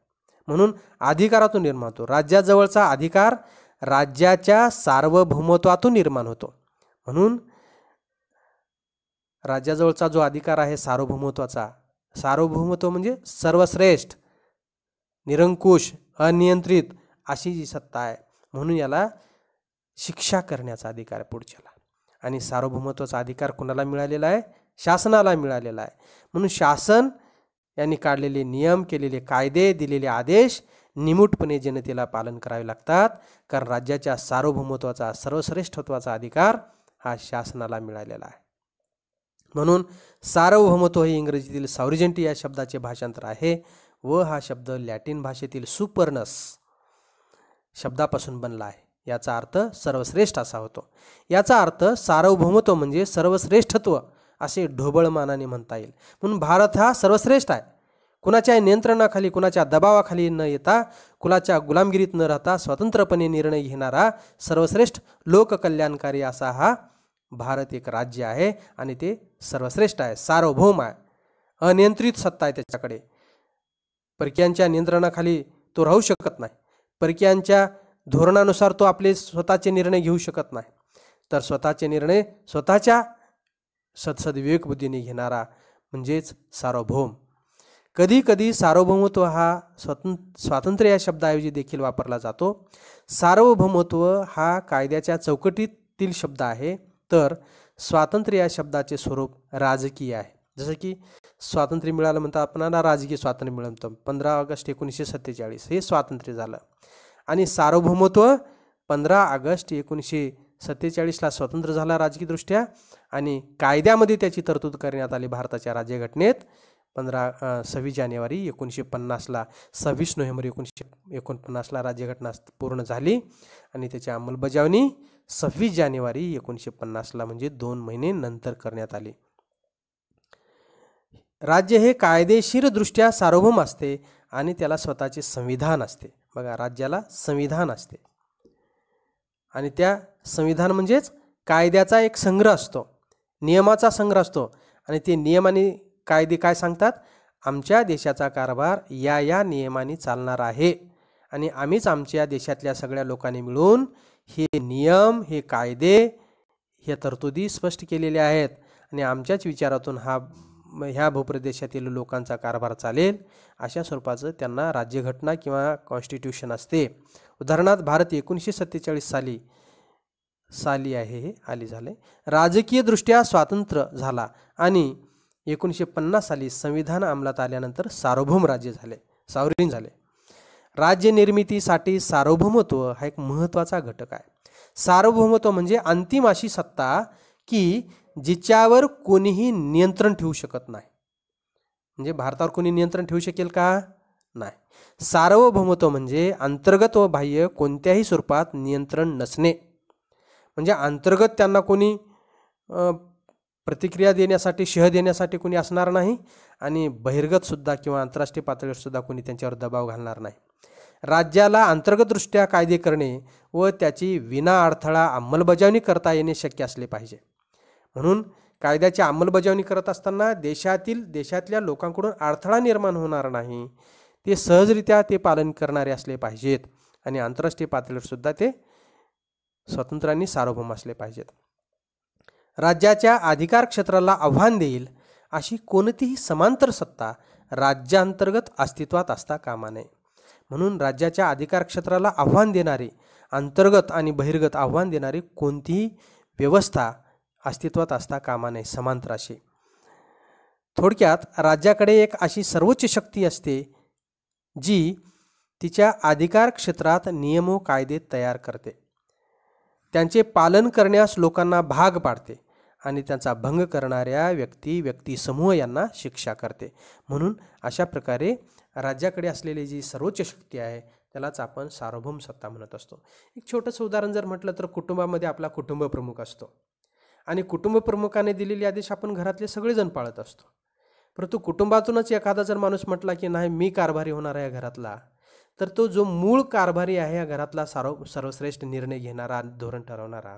म्हणून अधिकारातून निर्माण होतो. राज्याजवळचा अधिकार राज्याच्या सार्वभौमत्वातून निर्माण होतो. म्हणून राज्याजवळचा जो अधिकार आहे सार्वभौमत्वाचा, सार्वभौमत्व म्हणजे सर्वश्रेष्ठ, निरंकुश, अनियंत्रित अशी जी सत्ता आहे. म्हणून याला शिक्षा करण्याचा अधिकार आहे पुढच्याला. आणि सार्वभौमत्वाचा अधिकार कोणाला मिळालेला आहे? शासनाला मिळालेला आहे. म्हणून शासन यांनी काढलेले नियम, केलेले कायदे, दिलेले आदेश निमूटपणे जनतेला पालन करावे लागतात. कारण राज्याच्या सार्वभौमत्वाचा, सर्वश्रेष्ठत्वाचा अधिकार हा शासनाला मिळालेला आहे. म्हणून सार्वभौमत्व हे इंग्रजीतील सॉव्हरेनिटी या शब्दाचे भाषांतर आहे व हा शब्द लॅटिन भाषेतील सुपर्नस शब्दापासून बनला आहे. याचा अर्थ सर्वश्रेष्ठ असा होतो. याचा अर्थ सार्वभौमत्व म्हणजे सर्वश्रेष्ठत्व असे ढोबळमानाने म्हणता येईल. म्हणून भारत हा सर्वश्रेष्ठ आहे. कुणाच्या नियंत्रणाखाली, कुणाच्या दबावाखाली न येता, कुणाच्या गुलामगिरीत न राहता स्वतंत्रपणे निर्णय घेणारा सर्वश्रेष्ठ लोककल्याणकारी असा हा भारत एक राज्य आहे आणि ते सर्वश्रेष्ठ आहे, सार्वभौम आहे. अनियंत्रित सत्ता आहे त्याच्याकडे. परकीयांच्या नियंत्रणाखाली तो राहू शकत नाही. परकीयांच्या धोरणानुसार तो आपले स्वतःचे निर्णय घेऊ शकत नाही. तर स्वतःचे निर्णय स्वतःच्या सदसद विवेक बुद्धीने घेणारा म्हणजेच सार्वभौम. कधी कधी सार्वभौमत्व हा स्वातंत्र्य या शब्दाऐवजी देखील वापरला जातो. सार्वभौमत्व हा कायद्याच्या चौकटीतील शब्द आहे, तर स्वातंत्र्य या शब्दाचे स्वरूप राजकीय आहे. जसं की स्वातंत्र्य मिळालं म्हणतात आपणाला राजकीय स्वातंत्र्य मिळतं. 15 ऑगस्ट 1947 हे स्वातंत्र्य झालं. आणि सार्वभौमत्व 15 ऑगस्ट 1947ला स्वतंत्र झाला राजकीयदृष्ट्या, आणि कायद्यामध्ये त्याची तरतूद करण्यात आली भारताच्या राज्यघटनेत 26 जानेवारी 1950ला. 26 नोव्हेंबर 1949ला राज्यघटना पूर्ण झाली आणि त्याची अंमलबजावणी 26 जानेवारी 1950ला म्हणजे 2 महिने नंतर करण्यात आली. राज्य हे कायदेशीरदृष्ट्या सार्वभौम असते आणि त्याला स्वतःचे संविधान असते. बघा, राज्याला संविधान असते आणि त्या संविधान म्हणजेच कायद्याचा एक संग्रह असतो, नियमाचा संग्रह असतो. आणि ते नियम आणि कायदे काय सांगतात? आमच्या देशाचा कारभार या नियमाने चालणार आहे आणि आम्हीच आमच्या देशातल्या सगळ्या लोकांनी मिळून हे नियम, हे कायदे, हे तरतुदी स्पष्ट केलेले आहेत आणि आमच्याच विचारातून ह्या भूप्रदेशातील लोकांचा कारभार चालेल, अशा स्वरूपाचं त्यांना राज्यघटना किंवा कॉन्स्टिट्यूशन असते. उदाहरणार्थ भारत 1947 साली आहे हे आली झाले राजकीयदृष्ट्या स्वातंत्र्य झाला आणि 1950 साली संविधान अंमलात आल्यानंतर सार्वभौम राज्य झाले, सॉव्हरेन झाले. राज्य निर्मितीसाठी सार्वभौमत्व हा एक महत्त्वाचा घटक आहे. सार्वभौमत्व म्हणजे अंतिम अशी सत्ता की जिच्यावर कोणीही नियंत्रण ठेवू शकत नाही. म्हणजे भारतावर कोणी नियंत्रण ठेवू शकेल का? नाही. सार्वभौमत्व म्हणजे अंतर्गत व बाह्य कोणत्याही स्वरूपात नियंत्रण नसणे. म्हणजे अंतर्गत त्यांना कोणी प्रतिक्रिया देण्यासाठी, शह देण्यासाठी कोणी असणार नाही आणि बहिर्गतसुद्धा किंवा आंतरराष्ट्रीय पातळीवरसुद्धा कोणी त्यांच्यावर दबाव घालणार नाही. राज्याला अंतर्गतदृष्ट्या कायदे करणे व त्याची विना अडथळा अंमलबजावणी करता येणे शक्य असले पाहिजे. म्हणून कायद्याची अंमलबजावणी करत असताना देशातल्या लोकांकडून अडथळा निर्माण होणार नाही, ते सहजरित्या ते पालन करणारे असले पाहिजेत आणि आंतरराष्ट्रीय पातळीवर सुद्धा ते स्वतंत्र आणि सार्वभौम असले पाहिजेत. राज्याच्या अधिकार क्षेत्राला आव्हान देईल अशी कोणतीही समांतर सत्ता राज्यांतर्गत अस्तित्वात असता कामा नये. म्हणून राज्याच्या अधिकार क्षेत्राला आव्हान देणारी, अंतर्गत आणि बहिर्गत आव्हान देणारी कोणतीही व्यवस्था अस्तित्वात असता कामा नये, समांतर अशी. थोडक्यात राज्याकडे एक अशी सर्वोच्च शक्ती असते जी तिच्या अधिकार क्षेत्रात नियम व कायदे तयार करते, त्यांचे पालन करण्यास लोकांना भाग पाडते आणि त्यांचा भंग करणाऱ्या व्यक्ती समूह यांना शिक्षा करते. म्हणून अशा प्रकारे राज्याकडे असलेली जी सर्वोच्च शक्ती आहे त्यालाच आपण सार्वभौम सत्ता म्हणत असतो. एक छोटंसं उदाहरण जर म्हटलं तर कुटुंबामध्ये आपला कुटुंब प्रमुख असतो आणि कुटुंब प्रमुखाने दिलेले आदेश आपण घरातले सगळेजण पाळत असतो. परंतु कुटुंबातूनच एखादा जर माणूस म्हटला की नाही मी कारभारी होणार आहे घरातला, तर तो जो मूळ कारभारी आहे या घरातला सर्वश्रेष्ठ निर्णय घेणारा, धोरण ठरवणारा,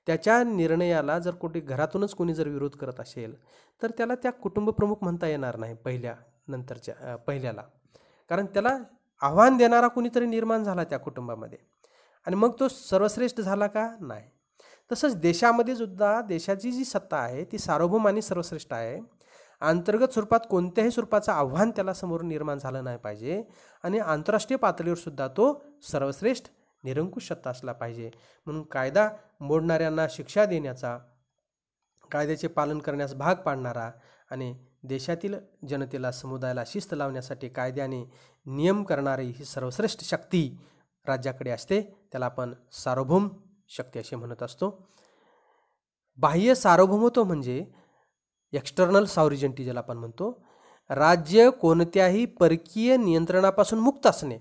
त्याच्या निर्णयाला जर घरातूनच कोणी जर विरोध करत असेल तर त्याला त्या कुटुंब प्रमुख म्हणता येणार नाही पहिल्याला. कारण त्याला आव्हान देणारा कोणीतरी निर्माण झाला त्या कुटुंबामध्ये आणि मग तो सर्वश्रेष्ठ झाला का? नाही. तसंच देशामध्ये सुद्धा देशाची जी सत्ता आहे ती सार्वभौम आणि सर्वश्रेष्ठ आहे. अंतर्गत स्वरूपात कोणत्याही स्वरूपाचं आव्हान त्याला समोर निर्माण झालं नाही पाहिजे आणि आंतरराष्ट्रीय पातळीवर सुद्धा तो सर्वश्रेष्ठ निरंकुश सत्ता असला पाहिजे. म्हणून कायदा मोडणाऱ्यांना शिक्षा देण्याचा, कायद्याचे पालन करण्यास भाग पाडणारा आणि देशातील जनतेला, समुदायाला शिस्त लावण्यासाठी कायदे आणि नियम करणारी ही सर्वश्रेष्ठ शक्ती राज्याकडे असते. त्याला आपण सार्वभौम शक्ती असे म्हणत असतो. बाह्य सार्वभौमत्व म्हणजे एक्सटर्नल सॉव्हरेनिटी ज्याला आपण म्हणतो. राज्य कोणत्याही परकीय नियंत्रणापासून मुक्त असणे,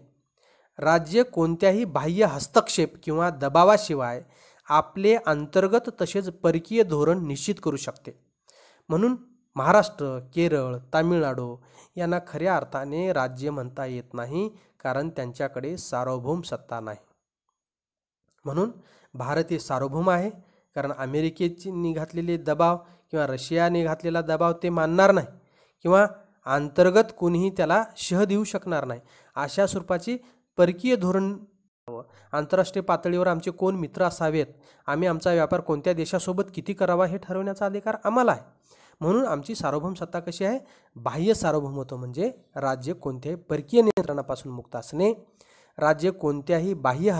राज्य कोणत्याही बाह्य हस्तक्षेप किंवा दबावाशिवाय आपले अंतर्गत तसेच परकीय धोरण निश्चित करू शकते. म्हणून महाराष्ट्र, केरळ, तामिळनाडू यांना खऱ्या अर्थाने राज्य म्हणता येत नाही, कारण त्यांच्याकडे सार्वभौम सत्ता नाही. म्हणून भारत हे सार्वभौम आहे, कारण अमेरिकेची घातलेले दबाव किंवा रशियाने घातलेला दबाव ते मानणार नाही किंवा अंतर्गत कोणीही त्याला शह देऊ शकणार नाही. अशा स्वरूपाची परकीय धोरण, आंतरराष्ट्रीय पातळीवर आमचे कोण मित्र असावेत, आम्ही आमचा व्यापार कोणत्या देशासोबत किती करावा हे ठरवण्याचा अधिकार आम्हाला आहे. म्हणून आमची सार्वभौम सत्ता कशी आहे? बाह्य सार्वभौमत्व म्हणजे राज्य कोणत्याही परकीय नियंत्रणापासून मुक्त असणे, राज्य कोणत्याही बाह्य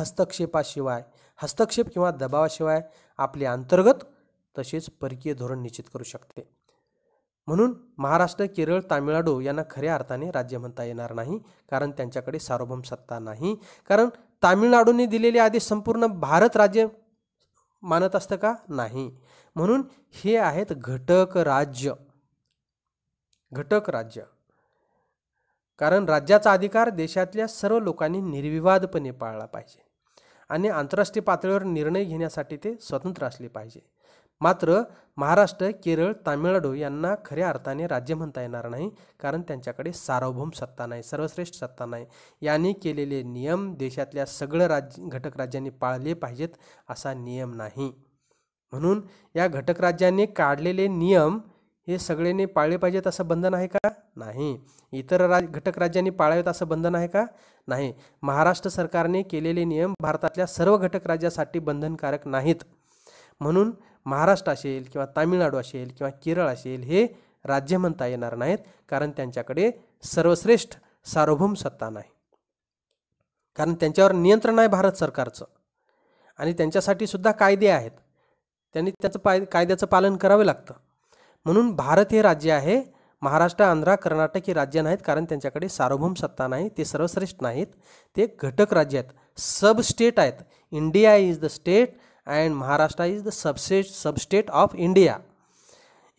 हस्तक्षेप किंवा दबावाशिवाय आपले अंतर्गत तसेच परकीय धोरण निश्चित करू शकते. म्हणून महाराष्ट्र, केरळ, तामिळनाडू यांना खऱ्या अर्थाने राज्य म्हणता येणार नाही, कारण त्यांच्याकडे सार्वभौम सत्ता नाही. कारण तामिळनाडूने दिलेले आदेश संपूर्ण भारत राज्य मानत असतं का? नाही. म्हणून हे आहेत घटक राज्य. कारण राज्याचा अधिकार देशातल्या सर्व लोकांनी निर्विवादपणे पाळला पाहिजे आणि आंतरराष्ट्रीय पातळीवर निर्णय घेण्यासाठी ते स्वतंत्र असले पाहिजे. मात्र महाराष्ट्र, केरळ, तामिळनाडू यांना खऱ्या अर्थाने राज्य म्हणता येणार नाही, कारण त्यांच्याकडे सार्वभौम सत्ता नाही, सर्वश्रेष्ठ सत्ता नाही. यांनी केलेले नियम देशातल्या सगळं घटक राज्यांनी पाळले पाहिजेत असा नियम नाही. म्हणून या घटक राज्यांनी काढलेले नियम हे सगळ्यांनी पाळले पाहिजेत असं बंधन आहे का? नाही. इतर घटक राज्यांनी पाळावेत असं बंधन आहे का? नाही. महाराष्ट्र सरकारने केलेले नियम भारतातल्या सर्व घटक राज्यासाठी बंधनकारक नाहीत. म्हणून महाराष्ट्र असेल किंवा तामिळनाडू असेल किंवा केरळ असेल हे राज्य म्हणता येणार नाहीत, कारण त्यांच्याकडे सर्वश्रेष्ठ सार्वभौम सत्ता नाही. कारण त्यांच्यावर नियंत्रण आहे भारत सरकारचं आणि त्यांच्यासाठी सुद्धा कायदे आहेत, त्यांनी त्याचं कायद्याचं पालन करावे लागतं. म्हणून भारत हे राज्य आहे. महाराष्ट्र, आंध्र, कर्नाटक हे राज्य नाहीत, कारण त्यांच्याकडे सार्वभौम सत्ता नाही, ते सर्वश्रेष्ठ नाहीत, ते घटक राज्य आहेत, सब स्टेट आहेत. India is the state and Maharashtra is the substrate of India.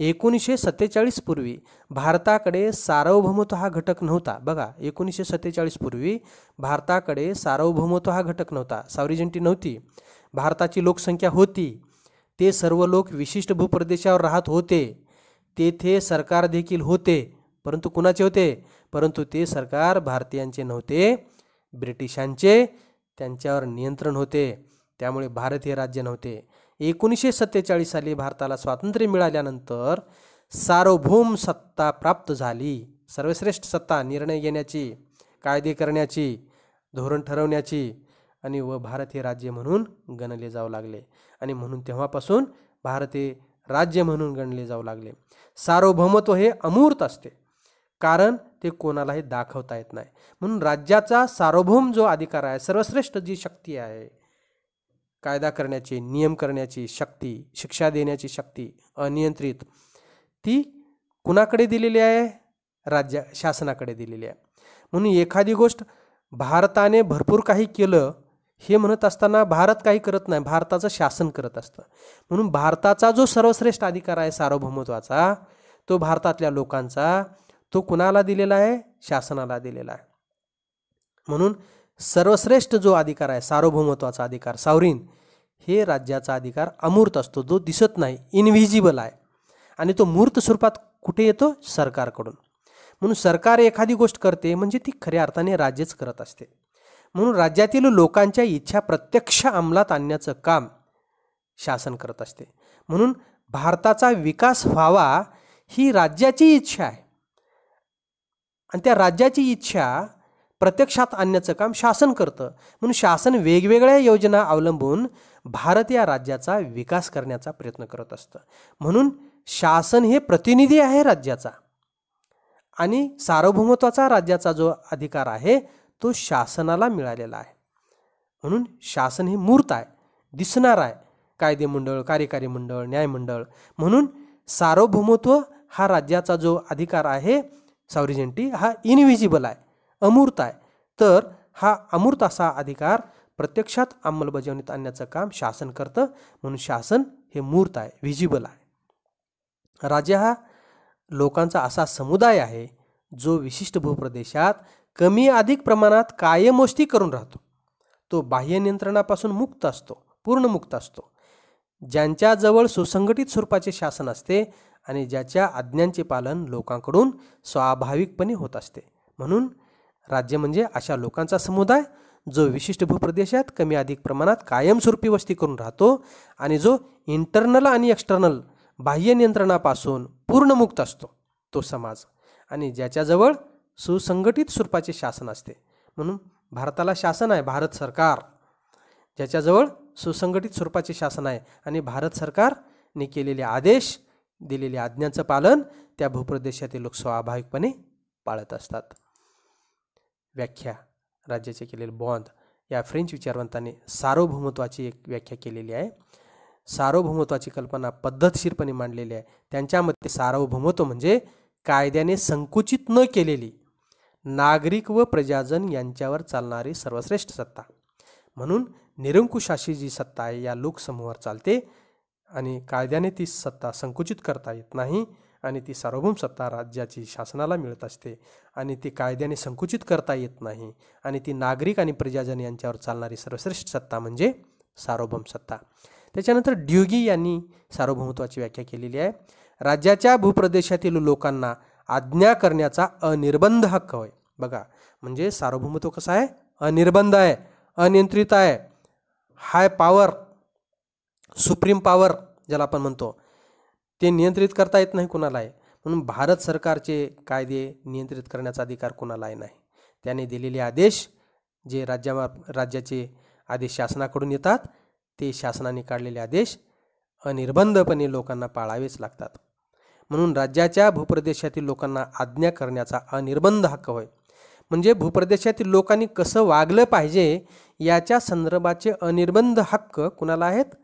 1947 पूर्वी भारताकडे सार्वभौमत्व हा घटक नव्हता. बघा, 1947 पूर्वी भारताकडे सार्वभौमत्व हा घटक नव्हता, सॉव्हरेनिटी नव्हती. भारताची लोकसंख्या होती, ते सर्व लोक विशिष्ट भूप्रदेशावर राहत होते, तेथे सरकार देखील होते. परंतु कुणाचे होते? परंतु ते सरकार भारतीयांचे नव्हते, ब्रिटिशांचे. त्यांच्यावर नियंत्रण होते, त्यामुळे भारत हे राज्य नव्हते. 1947 साली भारताला स्वातंत्र्य मिळाल्यानंतर सार्वभौम सत्ता प्राप्त झाली. सर्वश्रेष्ठ सत्ता, निर्णय घेण्याची, कायदे करण्याची, धोरण ठरवण्याची, आणि भारत हे राज्य म्हणून गणले जाऊ लागले. आणि म्हणून तेव्हापासून भारत हे राज्य म्हणून गणले जाऊ लागले. सार्वभौमत्व हे अमूर्त असते, कारण ते कोणालाही दाखवता येत नाही. म्हणून राज्याचा सार्वभौम जो अधिकार आहे, सर्वश्रेष्ठ जी शक्ती आहे, कायदा करण्याची, नियम करण्याची शक्ती, शिक्षा देण्याची शक्ती अनियंत्रित, ती कुणाकडे दिलेली आहे? शासनाकडे दिलेली आहे. म्हणून एखादी गोष्ट भारताने भरपूर काही केलं हे म्हणत असताना भारत काही करत नाही, भारताचं शासन करत असतं. म्हणून भारताचा जो सर्वश्रेष्ठ अधिकार आहे सार्वभौमत्वाचा, तो भारतातल्या लोकांचा, तो कुणाला दिलेला आहे? शासनाला दिलेला आहे. म्हणून सर्वश्रेष्ठ जो अधिकार आहे सार्वभौमत्वाचा अधिकार, सॉव्हरीन, हे राज्याचा अधिकार अमूर्त असतो, जो दिसत नाही, इनव्हिजिबल आहे. आणि तो मूर्त स्वरूपात कुठे येतो? सरकारकडून. म्हणून सरकार एखादी गोष्ट करते म्हणजे ती खऱ्या अर्थाने राज्यच करत असते. म्हणून राज्यातील लोकांच्या इच्छा प्रत्यक्ष अंमलात आणण्याचं काम शासन करत असते. म्हणून भारताचा विकास व्हावा ही राज्याची इच्छा आहे, आणि त्या राज्याची इच्छा प्रत्यक्षात आणण्याचं काम शासन करतं. म्हणून शासन वेगवेगळ्या योजना अवलंबून भारत या राज्याचा विकास करण्याचा प्रयत्न करत असतं. म्हणून शासन हे प्रतिनिधी आहे राज्याचा, आणि सार्वभौमत्वाचा राज्याचा जो अधिकार आहे तो शासनाला मिळालेला आहे. म्हणून शासन हे मूर्त आहे, दिसणार आहे, कायदे मंडळ, कार्यकारी मंडळ, न्यायमंडळ. म्हणून सार्वभौमत्व हा राज्याचा जो अधिकार आहे, सॉव्हरेनिटी, हा इनव्हिजिबल आहे, अमूर्त आहे. तर हा अमूर्त असा अधिकार प्रत्यक्षात अंमलबजावणीत आणण्याचं काम शासन करतं. म्हणून शासन हे मूर्त आहे, व्हिजिबल आहे. राज्य हा लोकांचा असा समुदाय आहे जो विशिष्ट भूप्रदेशात कमी अधिक प्रमाणात कायमोस्ती करून राहतो. तो बाह्य नियंत्रणापासून मुक्त असतो, पूर्ण मुक्त असतो, ज्यांच्याजवळ सुसंघटित स्वरूपाचे शासन असते आणि ज्याच्या आज्ञांचे पालन लोकांकडून स्वाभाविकपणे होत असते. म्हणून राज्य म्हणजे अशा लोकांचा समुदाय जो विशिष्ट भूप्रदेशात कमी अधिक प्रमाणात कायमस्वरूपी वस्ती करून राहतो आणि जो इंटरनल आणि एक्सटर्नल बाह्य नियंत्रणापासून पूर्ण मुक्त असतो, तो समाज, आणि ज्याच्याजवळ सुसंघटित स्वरूपाचे शासन असते. म्हणून भारताला शासन आहे, भारत सरकार, ज्याच्याजवळ सुसंघटित स्वरूपाचे शासन आहे, आणि भारत सरकारने केलेले आदेश दिलेल्या आज्ञांचं पालन त्या भूप्रदेशातील लोक स्वाभाविकपणे पाळत असतात. व्याख्या राज्याचे केलेले बॉन्द या फ्रेंच विचारवंतांनी सार्वभौमत्वाची एक व्याख्या केलेली आहे. सार्वभौमत्वाची कल्पना पद्धतशीरपणे मांडलेली आहे. त्यांच्या मते सार्वभौमत्व म्हणजे कायद्याने संकुचित न केलेली नागरिक व प्रजाजन यांच्यावर चालणारी सर्वश्रेष्ठ सत्ता. म्हणून निरंकुश अशी जी सत्ता आहे या लोकसमूहावर चालते आणि कायद्याने ती सत्ता संकुचित करता येत नाही आणि ती सार्वभौम सत्ता राज्याची शासनाला मिळत असते आणि ती कायद्याने संकुचित करता येत नाही आणि ती नागरिक आणि प्रजाजन यांच्यावर चालणारी सर्वश्रेष्ठ सत्ता म्हणजे सार्वभौम सत्ता. त्याच्यानंतर ड्युगी यांनी सार्वभौमत्वाची व्याख्या केलेली आहे. राज्याच्या भूप्रदेशातील लोकांना आज्ञा करण्याचा अनिर्बंध हक्क होय. बघा, म्हणजे सार्वभौमत्व कसं आहे? अनिर्बंध आहे, अनियंत्रित आहे. हाय पॉवर, सुप्रीम पॉवर ज्याला आपण म्हणतो, ते नियंत्रित करता येत नाही कुणालाही. म्हणून भारत सरकारचे कायदे नियंत्रित करण्याचा अधिकार कुणालाही नाही. त्याने दिलेले आदेश जे राज्याचे आदेश शासनाकडून येतात ते शासनाने काढलेले आदेश अनिर्बंधपणे लोकांना पाळावेच लागतात. म्हणून राज्याच्या भूप्रदेशातील लोकांना आज्ञा करण्याचा अनिर्बंध हक्क होय. म्हणजे भूप्रदेशातील लोकांनी कसं वागलं पाहिजे याच्या संदर्भाचे अनिर्बंध हक्क कुणाला आहेत?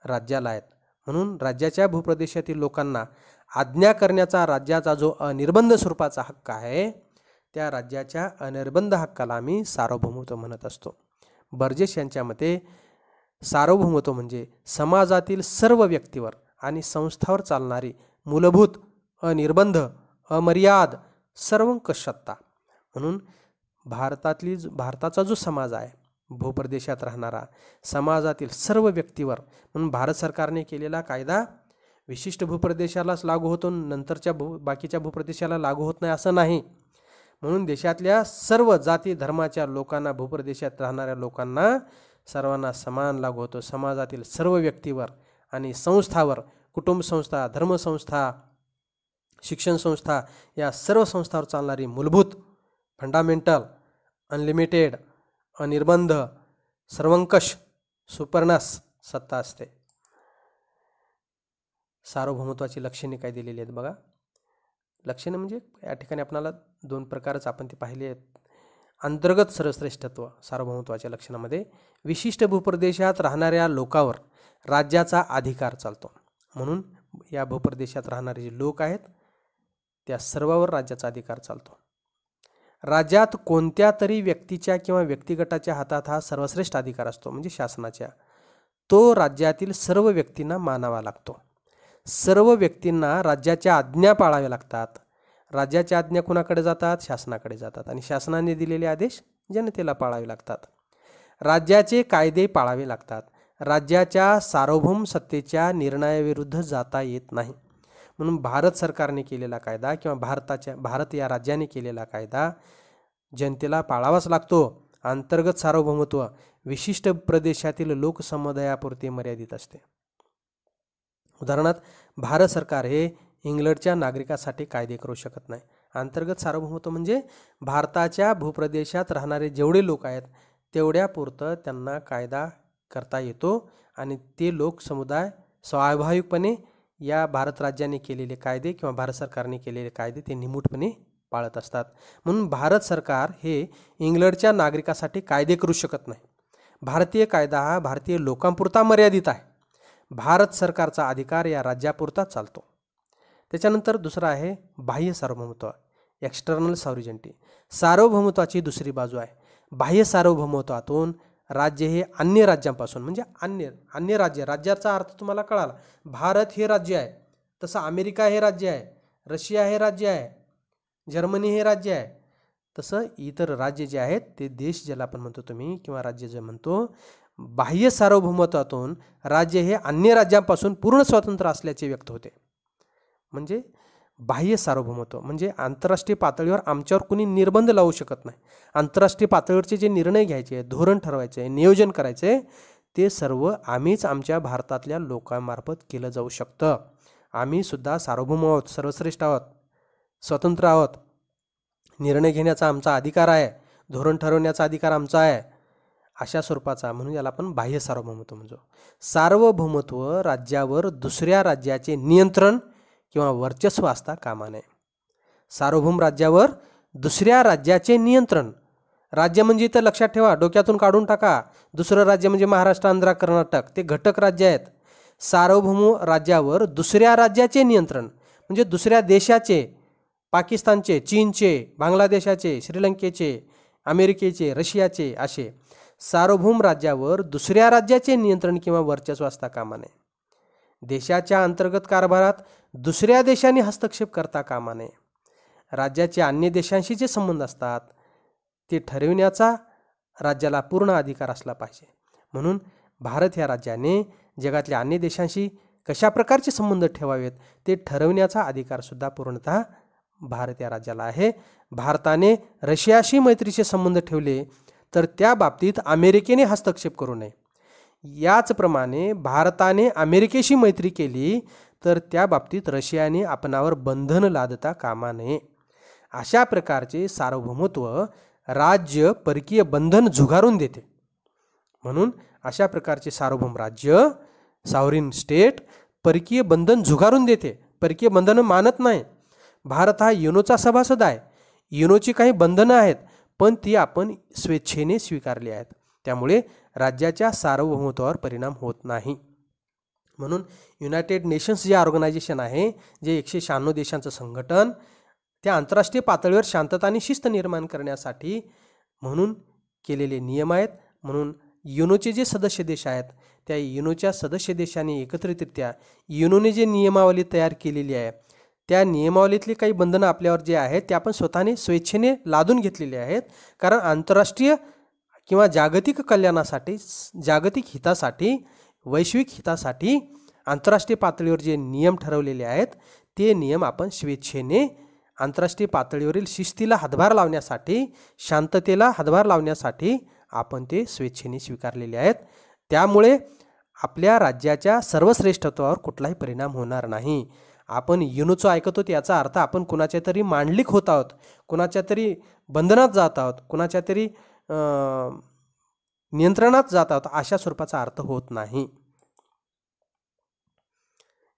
राज्याला आहेत. म्हणून राज्याच्या भूप्रदेशातील लोकांना आज्ञा करण्याचा राज्याचा जो अनिर्बंध स्वरूपाचा हक्क आहे त्या राज्याच्या अनिर्बंध हक्काला आम्ही सार्वभौमत्व म्हणत असतो. बर्जेस यांच्या मते सार्वभौमत्व म्हणजे समाजातील सर्व व्यक्तीवर आणि संस्थावर चालणारी मूलभूत, अनिर्बंध, अमर्याद सर्वंकष सत्ता. म्हणून भारताचा जो समाज आहे, भूप्रदेशात राहणारा समाजातील सर्व व्यक्तीवर, म्हणून भारत सरकारने केलेला कायदा विशिष्ट भूप्रदेशालाच लागू होतो, नंतरच्या बाकीच्या भूप्रदेशाला लागू होत नाही असं नाही. म्हणून देशातल्या सर्व जाती धर्माच्या लोकांना, भूप्रदेशात राहणाऱ्या लोकांना सर्वांना समान लागू होतो. समाजातील सर्व व्यक्तीवर आणि संस्थावर, कुटुंब संस्था, धर्मसंस्था, शिक्षण संस्था या सर्व संस्थावर चालणारी मूलभूत, फंडामेंटल, अनलिमिटेड, अनिर्बंध, सर्वंकष, सुपरनस सत्ता असते. सार्वभौमत्वाची लक्षणे काय दिलेली आहेत बघा. लक्षणे म्हणजे या ठिकाणी आपल्याला दोन प्रकारच आपण ते पाहिले आहेत. अंतर्गत सर्वश्रेष्ठत्व सार्वभौमत्वाच्या लक्षणामध्ये विशिष्ट भूप्रदेशात राहणाऱ्या लोकांवर राज्याचा अधिकार चालतो. म्हणून या भूप्रदेशात राहणारे जे लोक आहेत त्या सर्वांवर राज्याचा अधिकार चालतो. राज्यात कोणत्या तरी व्यक्तीच्या किंवा व्यक्तिगटाच्या हातात हा सर्वश्रेष्ठ अधिकार असतो, म्हणजे शासनाच्या. तो राज्यातील सर्व व्यक्तींना मानावा लागतो. सर्व व्यक्तींना राज्याच्या आज्ञा पाळाव्या लागतात. राज्याच्या आज्ञा कुणाकडे जातात? शासनाकडे जातात आणि शासनाने दिलेले आदेश जनतेला पाळावे लागतात. राज्याचे कायदे पाळावे लागतात. राज्याच्या सार्वभौम सत्तेच्या निर्णयाविरुद्ध जाता येत नाही. म्हणून भारत सरकारने केलेला कायदा किंवा भारत या राज्याने केलेला कायदा जनतेला पाळावाच लागतो. अंतर्गत सार्वभौमत्व विशिष्ट प्रदेशातील लोकसमुदायापुरते मर्यादित असते. उदाहरणार्थ, भारत सरकार हे इंग्लंडच्या नागरिकासाठी कायदे करू शकत नाही. अंतर्गत सार्वभौमत्व म्हणजे भारताच्या भूप्रदेशात राहणारे जेवढे लोक आहेत तेवढ्यापुरतं त्यांना कायदा करता येतो आणि ते लोक समुदाय स्वाभाविकपणे या भारत राज्याने केलेले कायदे किंवा भारत सरकारने केलेले कायदे ते निमूटपणे पाळत असतात. म्हणून भारत सरकार हे इंग्लंडच्या नागरिकासाठी कायदे करू शकत नाही. भारतीय कायदा हा भारतीय लोकांपुरता मर्यादित आहे. भारत सरकारचा अधिकार या राज्यापुरता चालतो. त्याच्यानंतर दुसरा आहे बाह्य सार्वभौमत्व, एक्सटर्नल सॉव्हरेनिटी. सार्वभौमत्वाची दुसरी बाजू आहे. बाह्य सार्वभौमत्वातून राज्य हे अन्य राज्यांपासून, म्हणजे अन्य राज्याचा अर्थ तुम्हाला कळाला. भारत हे राज्य आहे, तसं अमेरिका हे राज्य आहे, रशिया हे राज्य आहे, जर्मनी हे राज्य आहे. तसं इतर राज्य जे आहेत ते देश ज्याला आपण म्हणतो तुम्ही किंवा राज्य जे म्हणतो, बाह्य सार्वभौमत्वातून राज्य हे अन्य राज्यांपासून पूर्ण स्वतंत्र असल्याचे व्यक्त होते. म्हणजे बाह्य सार्वभौमत्व म्हणजे आंतरराष्ट्रीय पातळीवर आमच्यावर कुणी निर्बंध लावू शकत नाही. आंतरराष्ट्रीय पातळीवरचे जे निर्णय घ्यायचे, धोरण ठरवायचे, नियोजन करायचे ते सर्व आम्हीच आमच्या भारतातल्या लोकांमार्फत केलं जाऊ शकतं. आम्ही सुद्धा सार्वभौम आहोत, सर्वश्रेष्ठ आहोत, स्वतंत्र आहोत. निर्णय घेण्याचा आमचा अधिकार आहे, धोरण ठरवण्याचा अधिकार आमचा आहे. अशा स्वरूपाचा, म्हणून याला आपण बाह्य सार्वभौमत्व म्हणतो. सार्वभौमत्व राज्यावर दुसऱ्या राज्याचे नियंत्रण किंवा वर्चस्व असता कामा नये. सार्वभौम राज्यावर दुसऱ्या राज्याचे नियंत्रण. राज्य म्हणजे इथं लक्षात ठेवा, डोक्यातून काढून टाका. दुसरं राज्य म्हणजे महाराष्ट्र, आंध्र, कर्नाटक, ते घटक राज्य आहेत. सार्वभौम राज्यावर दुसऱ्या राज्याचे नियंत्रण म्हणजे दुसऱ्या देशाचे, पाकिस्तानचे, चीनचे, बांगलादेशाचे, श्रीलंकेचे, अमेरिकेचे, रशियाचे, असे सार्वभौम राज्यावर दुसऱ्या राज्याचे नियंत्रण किंवा वर्चस्व असता कामा नये. देशाच्या अंतर्गत कारभारात दुसऱ्या देशाने हस्तक्षेप करता कामा नये. राज्याचे अन्य देशांशी जे संबंध असतात ते ठरविण्याचा राज्याला पूर्ण अधिकार असला पाहिजे. म्हणून भारत ह्या राज्याने जगातल्या अन्य देशांशी कशा प्रकारचे संबंध ठेवावेत ते ठरवण्याचा अधिकारसुद्धा पूर्णतः भारत या राज्याला आहे. भारताने रशियाशी मैत्रीचे संबंध ठेवले तर त्या बाबतीत अमेरिकेने हस्तक्षेप करू नये. याचप्रमाणे भारताने अमेरिकेशी मैत्री केली तर त्या बाबतीत रशियाने आपणावर बंधन लादता कामा नये. अशा प्रकारचे सार्वभौमत्व राज्य परकीय बंधन झुगारून देते. म्हणून अशा प्रकारचे सार्वभौम राज्य, सॉव्हरीन स्टेट, परकीय बंधन झुगारून देते, परकीय बंधनं मानत नाही. भारत हा युनोचा सभासद आहे. युनोची काही बंधनं आहेत पण ती आपण स्वेच्छेने स्वीकारली आहेत. त्यामुळे राज्याच्या सार्वभौमत्वावर परिणाम होत नाही. म्हणून युनायटेड नेशन्स जे ऑर्गनायझेशन आहे, जे 196 देशांचं संघटन, त्या आंतरराष्ट्रीय पातळीवर शांतता आणि शिस्त निर्माण करण्यासाठी म्हणून केलेले नियम आहेत. म्हणून युनोचे जे सदस्य देश आहेत त्या युनोच्या सदस्य देशांनी एकत्रितरित्या युनोने जे नियमावली तयार केलेली आहे त्या नियमावलीतली काही बंधनं आपल्यावर जे आहेत ते आपण स्वतःने स्वेच्छेने लादून घेतलेली आहेत. कारण आंतरराष्ट्रीय किंवा जागतिक कल्याणासाठी, जागतिक हितासाठी, वैश्विक हितासाठी आंतरराष्ट्रीय पातळीवर जे नियम ठरवलेले आहेत ते नियम आपण स्वेच्छेने आंतरराष्ट्रीय पातळीवरील शिस्तीला हातभार लावण्यासाठी, शांततेला हातभार लावण्यासाठी आपण ते स्वेच्छेने स्वीकारलेले आहेत. त्यामुळे आपल्या राज्याच्या सर्वश्रेष्ठत्वावर कुठलाही परिणाम होणार नाही. आपण युनोचं ऐकतो याचा अर्थ आपण कुणाच्या तरी मांडलिक होत आहोत, कुणाच्या तरी बंधनात जात आहोत, कुणाच्या तरी नियंत्रणात जात आहोत, अशा स्वरूपाचा अर्थ होत नाही.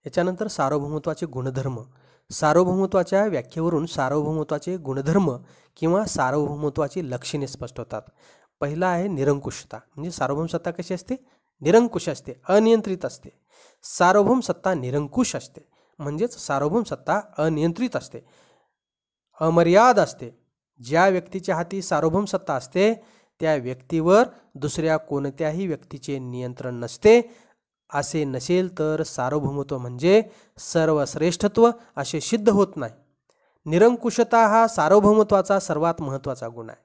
याच्यानंतर सार्वभौमत्वाचे गुणधर्म. सार्वभौमत्वाच्या व्याख्येवरून सार्वभौमत्वाचे गुणधर्म किंवा सार्वभौमत्वाची लक्षणे स्पष्ट होतात. पहिला आहे निरंकुशता. म्हणजे सार्वभौम सत्ता कशी असते? निरंकुश असते, अनियंत्रित असते. सार्वभौम सत्ता निरंकुश असते म्हणजेच सार्वभौम सत्ता अनियंत्रित असते, अमर्याद असते. ज्या व्यक्तीच्या हाती सार्वभौम सत्ता असते त्या व्यक्तीवर दुसऱ्या कोणत्याही व्यक्तीचे नियंत्रण नसते. असे नसेल तर सार्वभौमत्व म्हणजे सर्वश्रेष्ठत्व असे सिद्ध होत नाही. निरंकुशता हा सार्वभौमत्वाचा सर्वात महत्त्वाचा गुण आहे.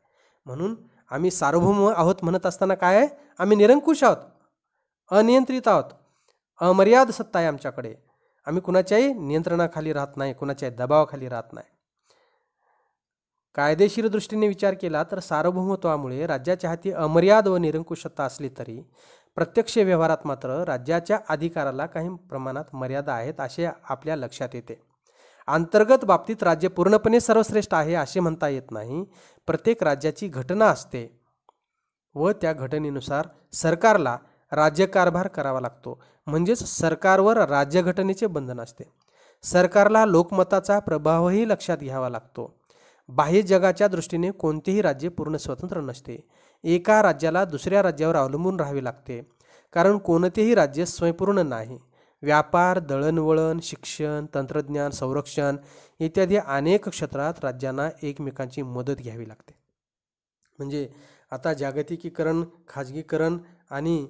म्हणून आम्ही सार्वभौम आहोत म्हणत असताना काय आहे? आम्ही निरंकुश आहोत, अनियंत्रित आहोत, अमर्याद सत्ता आहे आमच्याकडे. आम्ही कुणाच्याही नियंत्रणाखाली राहत नाही, कुणाच्याही दबावाखाली राहत नाही. कायदेशीर दृष्टीने विचार केला तर सार्वभौमत्वामुळे राज्याच्या हाती अमर्याद व निरंकुश सत्ता असली तरी प्रत्यक्ष व्यवहारात मात्र राज्याच्या अधिकाराला काही प्रमाणात मर्यादा आहेत असे आपल्या लक्षात येते. अंतर्गत बाबतीत राज्य पूर्णपणे सर्वश्रेष्ठ आहे असे म्हणता येत नाही. प्रत्येक राज्याची घटना असते व त्या घटनेनुसार सरकारला राज्यकारभार करावा लागतो. म्हणजेच सरकारवर राज्यघटनेचे बंधन असते. सरकारला लोकमताचा प्रभावही लक्षात घ्यावा लागतो. बाह्य जगाच्या दृष्टीने कोणतेही राज्य पूर्ण स्वतंत्र नसते. एका राज्याला दुसऱ्या राज्यावर अवलंबून राहावे लागते. कारण कोणतेही राज्य स्वयंपूर्ण नाही. व्यापार, दळणवळण, शिक्षण, तंत्रज्ञान, संरक्षण इत्यादी अनेक क्षेत्रात राज्यांना एकमेकांची मदत घ्यावी लागते. म्हणजे आता जागतिकीकरण, खाजगीकरण आणि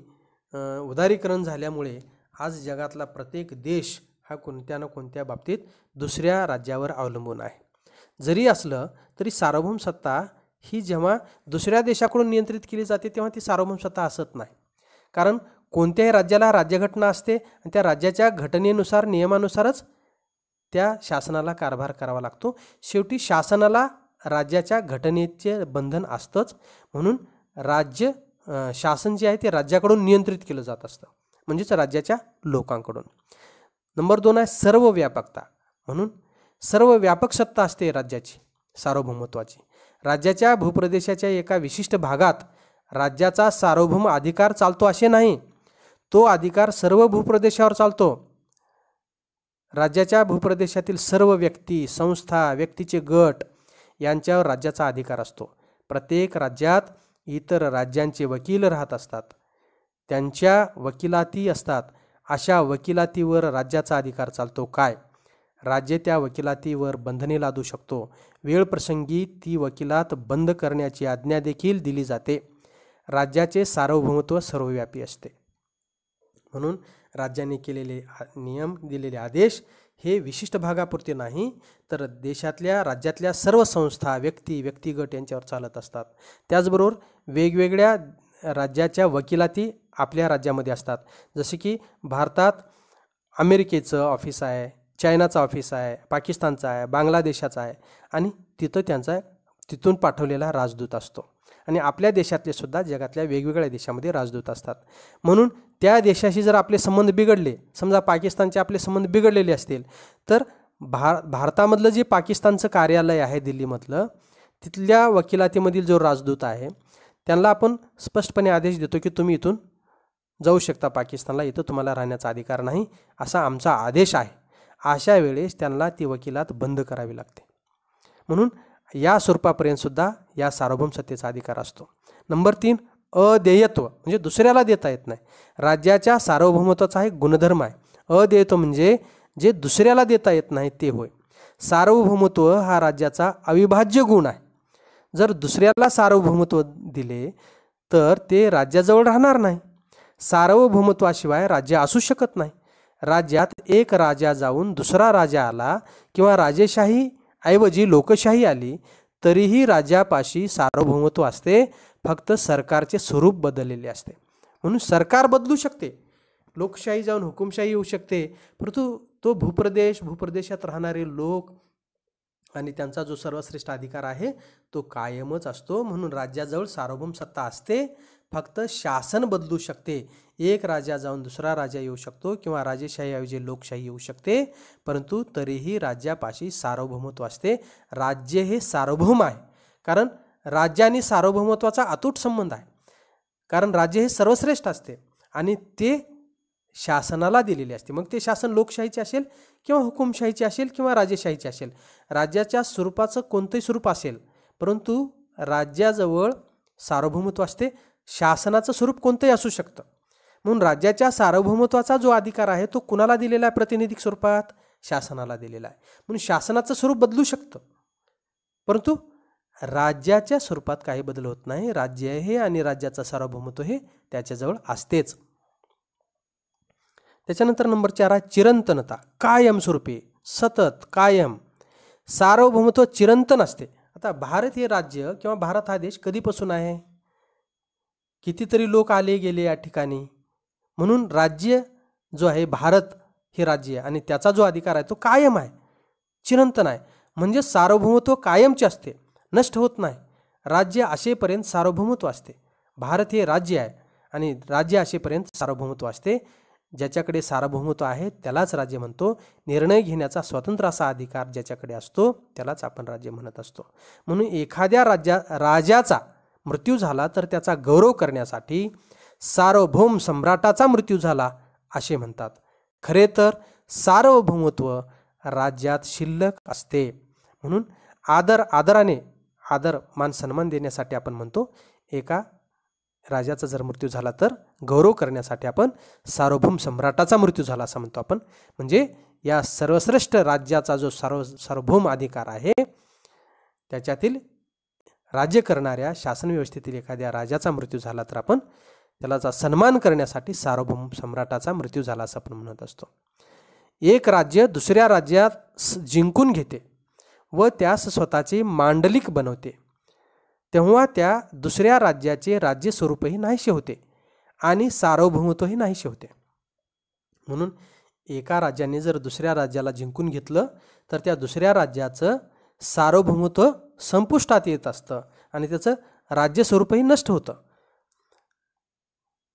उदारीकरण झाल्यामुळे आज जगातला प्रत्येक देश हा कोणत्या ना कोणत्या बाबतीत दुसऱ्या राज्यावर अवलंबून आहे. जरी असलं तरी सार्वभौम सत्ता ही जेव्हा दुसऱ्या देशाकडून नियंत्रित केली जाते तेव्हा ती सार्वभौम सत्ता असत नाही. कारण कोणत्याही राज्याला राज्यघटना असते आणि त्या राज्याच्या घटनेनुसार, नियमानुसारच त्या शासनाला कारभार करावा लागतो. शेवटी शासनाला राज्याच्या घटनेचे बंधन असतंच. म्हणून राज्य शासन जे आहे ते राज्याकडून नियंत्रित केलं जात असतं, म्हणजेच राज्याच्या लोकांकडून. नंबर 2 आहे सर्व व्यापकता. म्हणून सर्व व्यापक सत्ता असते राज्याची, सार्वभौमत्वाची. राज्याच्या भूप्रदेशाच्या एका विशिष्ट भागात राज्याचा सार्वभौम अधिकार चालतो असे नाही, तो अधिकार सर्व भूप्रदेशावर चालतो. राज्याच्या भूप्रदेशातील सर्व व्यक्ती, संस्था, व्यक्तीचे गट यांच्यावर राज्याचा अधिकार असतो. प्रत्येक राज्यात इतर राज्यांचे वकील राहत असतात, त्यांच्या वकिलाती असतात. अशा वकिलातीवर राज्याचा अधिकार चालतो. काय? राज्य त्या वकिलातीवर बंधने लादू शकतो. वेळप्रसंगी ती वकिलात बंद करण्याची आज्ञा देखील दिली जाते. राज्याचे सार्वभौमत्व सर्वव्यापी असते. म्हणून राज्याने केलेले नियम, दिलेले आदेश हे विशिष्ट भागापुरते नाही, तर देशातल्या, राज्यातल्या सर्व संस्था, व्यक्ती, व्यक्तिगट यांच्यावर चालत असतात. त्याचबरोबर वेगवेगळ्या राज्याच्या वकिलाती आपल्या राज्यामध्ये असतात. जसे की भारतात अमेरिकेचं ऑफिस आहे, चायनाचं ऑफिस आहे, पाकिस्तानचं आहे, बांगलादेशाचं आहे, आणि तिथून पाठवलेला राजदूत असतो. आणि आपल्या देशातले सुद्धा जगातल्या वेगवेगळ्या देशामध्ये राजदूत असतात. म्हणून त्या देशाशी जर आपले संबंध बिघडले, समजा पाकिस्तानचे आपले संबंध बिघडलेले असतील, तर भारतामधलं जे पाकिस्तानचं कार्यालय आहे दिल्लीमधलं, तिथल्या वकिलातीमधील जो राजदूत आहे त्यांना आपण स्पष्टपणे आदेश देतो की तुम्ही इथून जाऊ शकता पाकिस्तानला, इथं तुम्हाला राहण्याचा अधिकार नाही, असा आमचा आदेश आहे. अशा वेळेस त्यांना ती वकिलात बंद करावी लागते. म्हणून या स्वरूपापर्यंत सुद्धा या सार्वभौम सत्तेचा अधिकार असतो. नंबर 3, अदेयत्व म्हणजे दुसऱ्याला देता येत नाही. राज्याच्या सार्वभौमत्वाचा एक गुणधर्म आहे. अदेयत्व म्हणजे जे दुसऱ्याला देता येत नाही ते होय. सार्वभौमत्व हा राज्याचा अविभाज्य गुण आहे. जर दुसऱ्याला सार्वभौमत्व दिले तर ते राज्याजवळ राहणार नाही. सार्वभौमत्वाशिवाय राज्य असू शकत नाही. राज्यात एक राजा जाऊन दुसरा राजा आला किंवा राजेशाही ऐवजी लोकशाही आली तरीही राज्यापाशी सार्वभौमत्व असते, फक्त सरकारचे स्वरूप बदललेले असते. म्हणून सरकार बदलू शकते, लोकशाही जाऊन हुकुमशाही येऊ शकते, परंतु तो भूप्रदेशात राहणारे लोक आणि त्यांचा जो सर्वश्रेष्ठ अधिकार आहे तो कायमच असतो. म्हणून राज्याजवळ सार्वभौम सत्ता असते, फक्त शासन बदलू शकते. एक राजा जाऊन दुसरा राजा येऊ शकतो किंवा राजेशाहीऐवजी लोकशाही येऊ शकते, परंतु तरीही राज्यापाशी सार्वभौमत्व असते. राज्य हे सार्वभौम आहे, कारण राज्य आणि सार्वभौमत्वाचा अतूट संबंध आहे. कारण राज्य हे सर्वश्रेष्ठ असते आणि ते शासनाला दिलेले असते. मग ते शासन लोकशाहीचे असेल किंवा हुकुमशाहीचे असेल किंवा राजेशाहीचे असेल, राज्याच्या स्वरूपाचं कोणतंही स्वरूप असेल, परंतु राज्याजवळ सार्वभौमत्व असते. शासनाचं स्वरूप कोणतंही असू शकतं. म्हणून राज्याच्या सार्वभौमत्वाचा जो अधिकार आहे तो कुणाला दिलेला आहे? प्रातिनिधिक स्वरूपात शासनाला दिलेला आहे. म्हणून शासनाचं स्वरूप बदलू शकतं, परंतु राज्याच्या स्वरूपात काही बदल होत नाही. राज्य हे आणि राज्याचं सार्वभौमत्व हे त्याच्याजवळ असतेच. त्याच्यानंतर नंबर 4 आहे चिरंतनता. कायमस्वरूपी, सतत, कायम. सार्वभौमत्व चिरंतन असते. आता भारत हे राज्य किंवा भारत हा देश कधीपासून आहे? कितीतरी लोक आले गेले या ठिकाणी. म्हणून राज्य जो आहे, भारत हे राज्य आणि त्याचा जो अधिकार आहे तो कायम आहे, चिरंतन आहे. म्हणजे सार्वभौमत्व कायमचे असते, नष्ट होत नाही. राज्य असेपर्यंत सार्वभौमत्व असते. भारत हे राज्य आहे आणि राज्य असेपर्यंत सार्वभौमत्व असते. ज्याच्याकडे सार्वभौमत्व आहे त्यालाच राज्य म्हणतो. निर्णय घेण्याचा स्वतंत्र असा अधिकार ज्याच्याकडे असतो त्यालाच आपण राज्य म्हणत असतो. म्हणून एखाद्या राजाचा मृत्यू झाला तर त्याचा गौरव करण्यासाठी सार्वभौम सम्राटाचा मृत्यू झाला असे म्हणतात. खरे तर सार्वभौमत्व राज्यात शिल्लक असते. म्हणून आदर मान सन्मान देण्यासाठी आपण म्हणतो, एका राजाचा जर मृत्यू झाला तर गौरव करण्यासाठी आपण सार्वभौम सम्राटाचा मृत्यू झाला असं म्हणतो आपण. म्हणजे या सर्वश्रेष्ठ राज्याचा जो सार्वभौम अधिकार आहे त्याच्यातील राज्य करणाऱ्या शासन व्यवस्थेतील एखाद्या राजाचा मृत्यू झाला तर आपण त्याला सन्मान करण्यासाठी सार्वभौम सम्राटाचा मृत्यू झाला असं आपण म्हणत असतो. एक राज्य दुसऱ्या राज्यात जिंकून घेते व त्यास स्वतःचे मांडलिक बनवते, तेव्हा त्या दुसऱ्या राज्याचे राज्य स्वरूपही नाहीसे होते आणि सार्वभौमत्वही नाहीसे होते. म्हणून एका राज्याने जर दुसऱ्या राज्याला जिंकून घेतलं तर त्या दुसऱ्या राज्याचं सार्वभौमत्व संपुष्टात येत असतं आणि त्याचं राज्य स्वरूपही नष्ट होतं.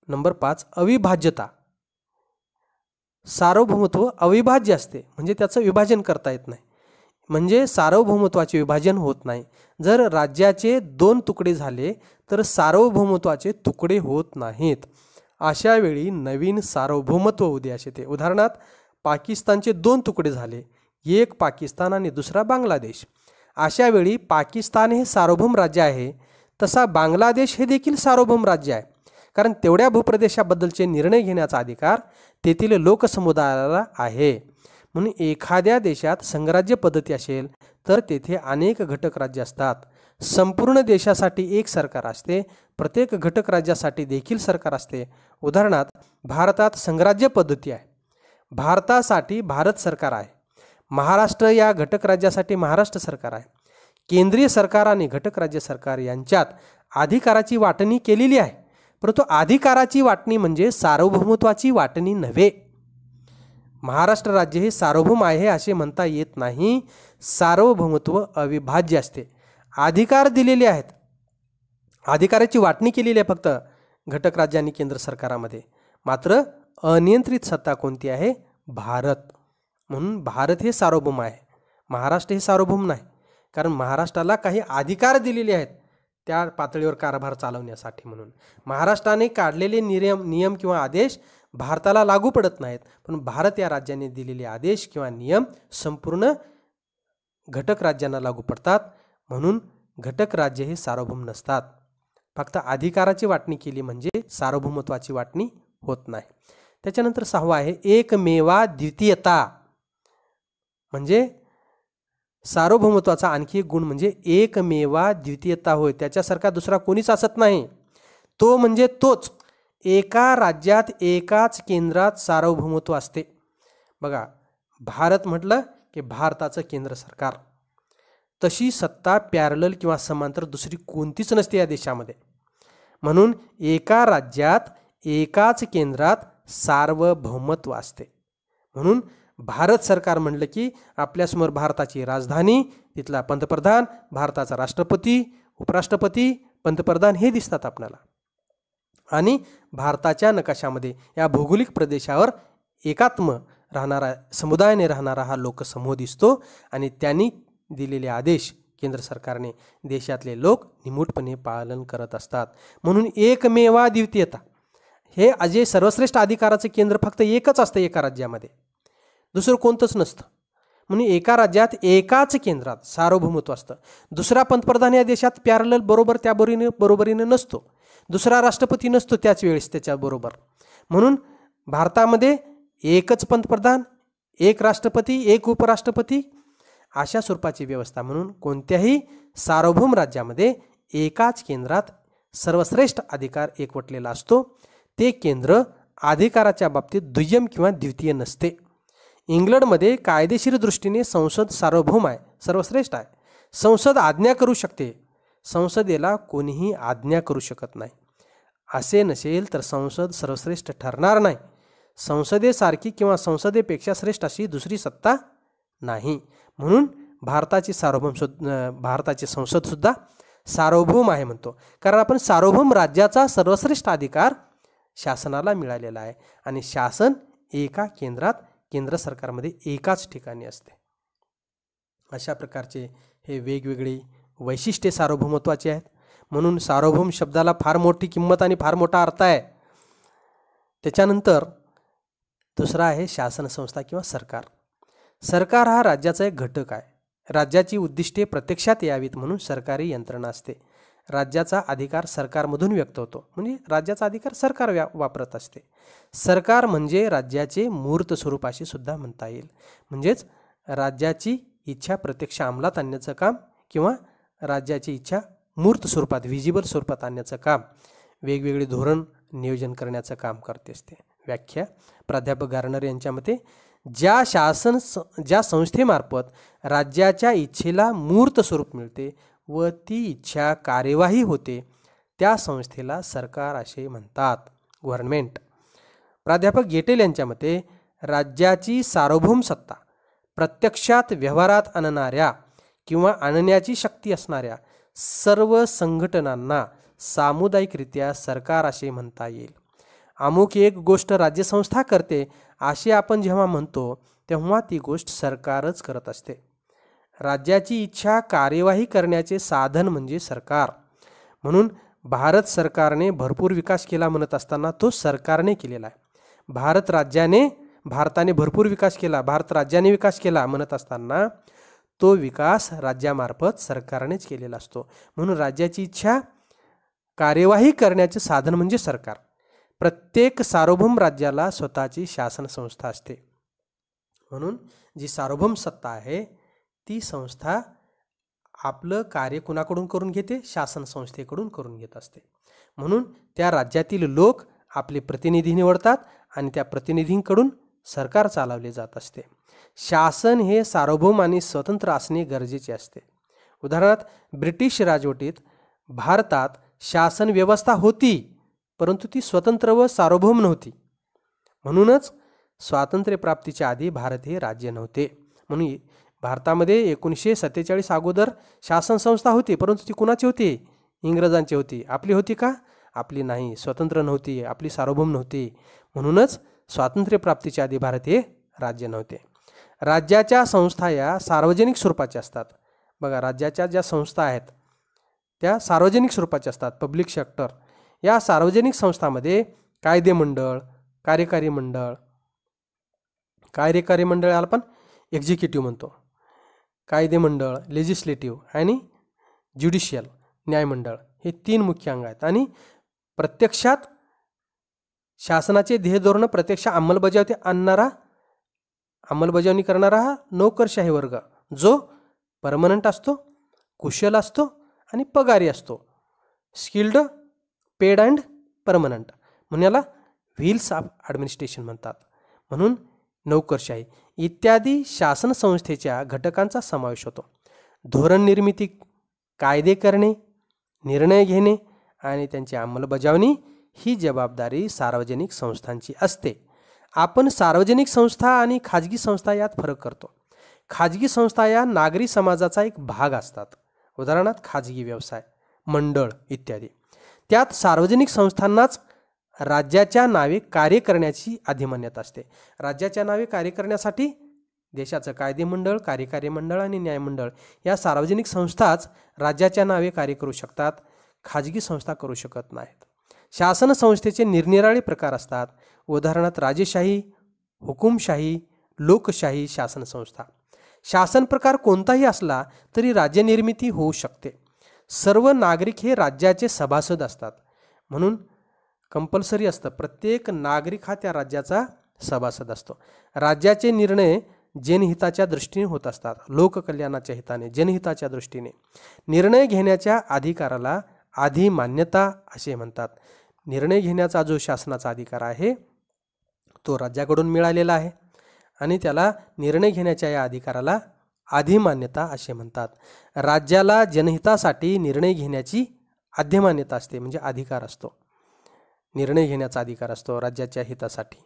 नंबर 5 अविभाज्यता. सार्वभौमत्व अविभाज्य असते, म्हणजे त्याचं विभाजन करता येत नाही. म्हणजे सार्वभौमत्वाचे विभाजन होत नाही. जर राज्याचे 2 तुकडे झाले तर सार्वभौमत्वाचे तुकडे होत नाहीत. अशा वेळी नवीन सार्वभौमत्व उदयास येते. उदाहरणार्थ पाकिस्तानचे 2 तुकडे झाले, एक पाकिस्तान आणि दुसरा बांगलादेश. अशा वेळी पाकिस्तान हे सार्वभौम राज्य आहे, तसा बांगलादेश हे देखील सार्वभौम राज्य आहे. कारण तेवढ्या भूप्रदेशाबद्दलचे निर्णय घेण्याचा अधिकार तेथील लोकसमुदायाला आहे. म्हणून एखाद्या देशात संघराज्य पद्धती असेल तर तेथे अनेक घटक राज्य असतात. संपूर्ण देशासाठी एक सरकार असते, प्रत्येक घटक राज्यासाठी देखील सरकार असते. उदाहरणार्थ भारतात संघराज्य पद्धती आहे, भारतासाठी भारत सरकार आहे. महाराष्ट्र या घटक राज्यासाठी महाराष्ट्र सरकार आहे. केंद्रीय सरकार आणि घटक राज्य सरकार यांच्यात अधिकाराची वाटणी केलेली आहे, परंतु अधिकाराची वाटणी म्हणजे सार्वभौमत्वाची वाटणी नव्हे. महाराष्ट्र राज्य हे सार्वभौम आहे असे म्हणता येत नाही. सार्वभौमत्व अविभाज्य असते. अधिकार दिलेले आहेत, अधिकाराची वाटणी केलेली आहे फक्त घटक राज्य आणि केंद्र सरकारामध्ये. मात्र अनियंत्रित सत्ता कोणती आहे? भारत. म्हणून भारत हे सार्वभौम आहे, महाराष्ट्र हे सार्वभौम नाही. कारण महाराष्ट्राला काही अधिकार दिलेले आहेत त्या पातळीवर कारभार चालवण्यासाठी. म्हणून महाराष्ट्राने काढलेले नियम किंवा आदेश भारताला लागू पडत नाहीत, पण भारत या राज्याने दिलेले आदेश किंवा नियम संपूर्ण घटक राज्यांना लागू पडतात. म्हणून घटक राज्य हे सार्वभौम नसतात. फक्त अधिकाराची वाटणी केली म्हणजे सार्वभौमत्वाची वाटणी होत नाही. त्याच्यानंतर 6वा आहे एकमेवा द्वितीयता. म्हणजे सार्वभौमत्वाचा आणखी एक गुण म्हणजे एकमेवा द्वितीयता होय. त्याच्यासारखा दुसरा कोणीच असत नाही. तो म्हणजे तोच. एका राज्यात एकाच केंद्रात सार्वभौमत्व असते. बघा, भारत म्हटलं की भारताचं केंद्र सरकार. तशी सत्ता पॅरलल किंवा समांतर दुसरी कोणतीच नसते या देशामध्ये. म्हणून एका राज्यात एकाच केंद्रात सार्वभौमत्व असते. म्हणून भारत सरकार म्हटलं की आपल्यासमोर भारताची राजधानी, तिथला पंतप्रधान, भारताचा राष्ट्रपती, उपराष्ट्रपती, पंतप्रधान हे दिसतात आपल्याला. आणि भारताच्या नकाशामध्ये या भौगोलिक प्रदेशावर एकात्म राहणारा समुदायाने राहणारा हा लोकसमूह दिसतो. आणि त्यांनी दिलेले आदेश केंद्र सरकारने देशातले लोक निमूटपणे पालन करत असतात. म्हणून एकमेवा द्वितीयता हे अजय सर्वश्रेष्ठ अधिकाराचं केंद्र फक्त एकच असतं एका राज्यामध्ये, दुसरं कोणतंच नसतं. म्हणून एका राज्यात एकाच केंद्रात सार्वभौमत्व असतं. दुसरा पंतप्रधान या देशात पॅरलल बरोबर त्या बरोबरीने नसतो. दुसरा राष्ट्रपती नसतो त्याच वेळेस त्याच्याबरोबर. म्हणून भारतामध्ये एकच पंतप्रधान, एक राष्ट्रपती, एक उपराष्ट्रपती अशा स्वरूपाची व्यवस्था. म्हणून कोणत्याही सार्वभौम राज्यामध्ये एकाच केंद्रात सर्वश्रेष्ठ अधिकार एकवटलेला असतो. ते केंद्र अधिकाराच्या बाबतीत दुय्यम किंवा द्वितीय नसते. इंग्लंडमध्ये कायदेशीर दृष्टीने संसद सार्वभौम आहे, सर्वश्रेष्ठ आहे. संसद आज्ञा करू शकते, संसदेला कोणीही आज्ञा करू शकत नाही. असे नसेल तर संसद सर्वश्रेष्ठ ठरणार नाही. संसदेसारखी किंवा संसदेपेक्षा श्रेष्ठ अशी दुसरी सत्ता नाही. म्हणून भारताची संसद सुद्धा सार्वभौम आहे म्हणतो. कारण आपण सार्वभौम राज्याचा सर्वश्रेष्ठ अधिकार शासनाला मिळालेला आहे. आणि शासन एका केंद्रात केंद्र सरकारमध्ये एकाच ठिकाणी असते. अशा प्रकारचे हे वेगवेगळी वैशिष्ट्ये सार्वभौमत्वाची आहेत. म्हणून सार्वभौम शब्दाला फार मोठी किंमत आणि फार मोठा अर्थ आहे. त्याच्यानंतर दुसरा आहे शासन संस्था किंवा सरकार. सरकार हा राज्याचा एक घटक आहे. राज्याची उद्दिष्टे प्रत्यक्षात यावीत म्हणून सरकारी यंत्रणा असते. राज्याचा अधिकार सरकारमधून व्यक्त होतो, म्हणजे राज्याचा अधिकार सरकार वापरत असते. सरकार म्हणजे राज्याचे मूर्त स्वरूप असे सुद्धा म्हणता येईल. म्हणजेच राज्याची इच्छा प्रत्यक्ष अंमलात आणण्याचं काम किंवा राज्याची इच्छा मूर्त स्वरूपात विजिबल स्वरूपात आणण्याचं काम, वेगवेगळे धोरण नियोजन करण्याचं काम करते असते. व्याख्या प्राध्यापक गार्नर यांच्या मते ज्या संस्थेमार्फत राज्याच्या इच्छेला मूर्त स्वरूप मिळते व ती इच्छा कार्यवाही होते त्या संस्थेला सरकार असे म्हणतात, गव्हर्नमेंट. प्राध्यापक गेटेल यांच्या मते राज्याची सार्वभौम सत्ता प्रत्यक्षात व्यवहारात आणणाऱ्या किंवा आणण्याची शक्ती असणाऱ्या सर्व संघटनांना सामुदायिकरित्या सरकार असे म्हणता येईल. अमुक एक गोष्ट राज्यसंस्था करते असे आपण जेव्हा म्हणतो तेव्हा ती गोष्ट सरकारच करत असते. राज्याची इच्छा कार्यवाही करण्याचे साधन म्हणजे सरकार. म्हणून भारत सरकारने भरपूर विकास केला म्हणत असताना तो सरकारने केलेला आहे. भारताने भरपूर विकास केला, भारत राज्याने विकास केला म्हणत असताना तो विकास राज्यामार्फत सरकारनेच केलेला असतो. म्हणून राज्याची इच्छा कार्यवाही करण्याचे साधन म्हणजे सरकार. प्रत्येक सार्वभौम राज्याला स्वतःची शासन संस्था असते. म्हणून जी सार्वभौम सत्ता आहे ती संस्था आपलं कार्य कुणाकडून करून घेते? शासन संस्थेकडून करून घेत असते. म्हणून त्या राज्यातील लोक आपले प्रतिनिधी निवडतात आणि त्या प्रतिनिधींकडून सरकार चालवले जात असते. शासन हे सार्वभौम आणि स्वतंत्र असणे गरजेचे असते. उदाहरणार्थ ब्रिटिश राजवटीत भारतात शासन व्यवस्था होती, परंतु ती स्वतंत्र व सार्वभौम नव्हती. म्हणूनच स्वातंत्र्य प्राप्तीच्या आधी भारत हे राज्य नव्हते. म्हणून भारतामध्ये 1947 अगोदर शासन संस्था होती, परंतु ती कुणाची होती? इंग्रजांची होती. आपली होती का? आपली नाही. स्वतंत्र नव्हती, आपली सार्वभौम नव्हती. म्हणूनच स्वातंत्र्य प्राप्तीच्या आधी भारत हे राज्य नव्हते. राज्याच्या संस्था या सार्वजनिक स्वरूपाच्या असतात. बघा, राज्याच्या ज्या संस्था आहेत त्या सार्वजनिक स्वरूपाच्या असतात, पब्लिक सेक्टर. या सार्वजनिक संस्थांमध्ये कायदे मंडळ, कार्यकारी मंडळ याला पण एक्झिक्युटिव्ह म्हणतो. कायदे मंडळ, लेजिस्लेटिव्ह आणि ज्युडिशियल न्यायमंडळ हे 3 मुख्य अंग आहेत. आणि प्रत्यक्षात शासनाचे ध्येय धोरण प्रत्यक्ष अंमलबजावणी करणारा हा नोकरशाही वर्ग, जो परमनंट असतो, कुशल असतो आणि पगारी असतो. स्किल्ड, पेड अँड परमनंट म्हणून याला व्हील्स ऑफ ॲडमिनिस्ट्रेशन म्हणतात. म्हणून नोकरशाही इत्यादी शासन संस्थेच्या घटकांचा समावेश होतो. धोरण निर्मिती, कायदे करणे, निर्णय घेणे आणि त्यांची अंमलबजावणी ही जबाबदारी सार्वजनिक संस्थांची असते. आपण सार्वजनिक संस्था आणि खाजगी संस्था यात फरक करतो. खाजगी संस्था या नागरी समाजाचा एक भाग असतात. उदाहरणार्थ खाजगी व्यवसाय, मंडळ इत्यादी. त्यात सार्वजनिक संस्थांनाच राज्याच्या नावे कार्य करण्याची अधिमान्यता असते. राज्याच्या नावे कार्य करण्यासाठी देशाचं कायदे मंडळ, कार्यकारी मंडळ आणि न्यायमंडळ या सार्वजनिक संस्थाच राज्याच्या नावे कार्य करू शकतात, खाजगी संस्था करू शकत नाहीत. शासन संस्थेचे निरनिराळे प्रकार असतात. उदाहरणार्थ राजेशाही, हुकुमशाही, लोकशाही शासन संस्था. शासन प्रकार कोणताही असला तरी राज्य निर्मिती होऊ शकते. सर्व नागरिक हे राज्याचे सभासद असतात. म्हणून कंपल्सरी असतं, प्रत्येक नागरिक हा त्या राज्याचा सभासद असतो. राज्याचे निर्णय जनहिताच्या दृष्टीने होत असतात. लोककल्याणाच्या हिताने, जनहिताच्या दृष्टीने. निर्णय घेण्याच्या अधिकाराला अधिमान्यता असे म्हणतात. निर्णय घेण्याचा जो शासनाचा अधिकार आहे तो राज्याकडून मिळालेला आहे आणि त्याला निर्णय घेण्याच्या या अधिकाराला अधिमान्यता असे म्हणतात. राज्याला जनहितासाठी निर्णय घेण्याची अधिमान्यता असते, म्हणजे अधिकार असतो. निर्णय घेण्याचा अधिकार असतो राज्याच्या हितासाठी.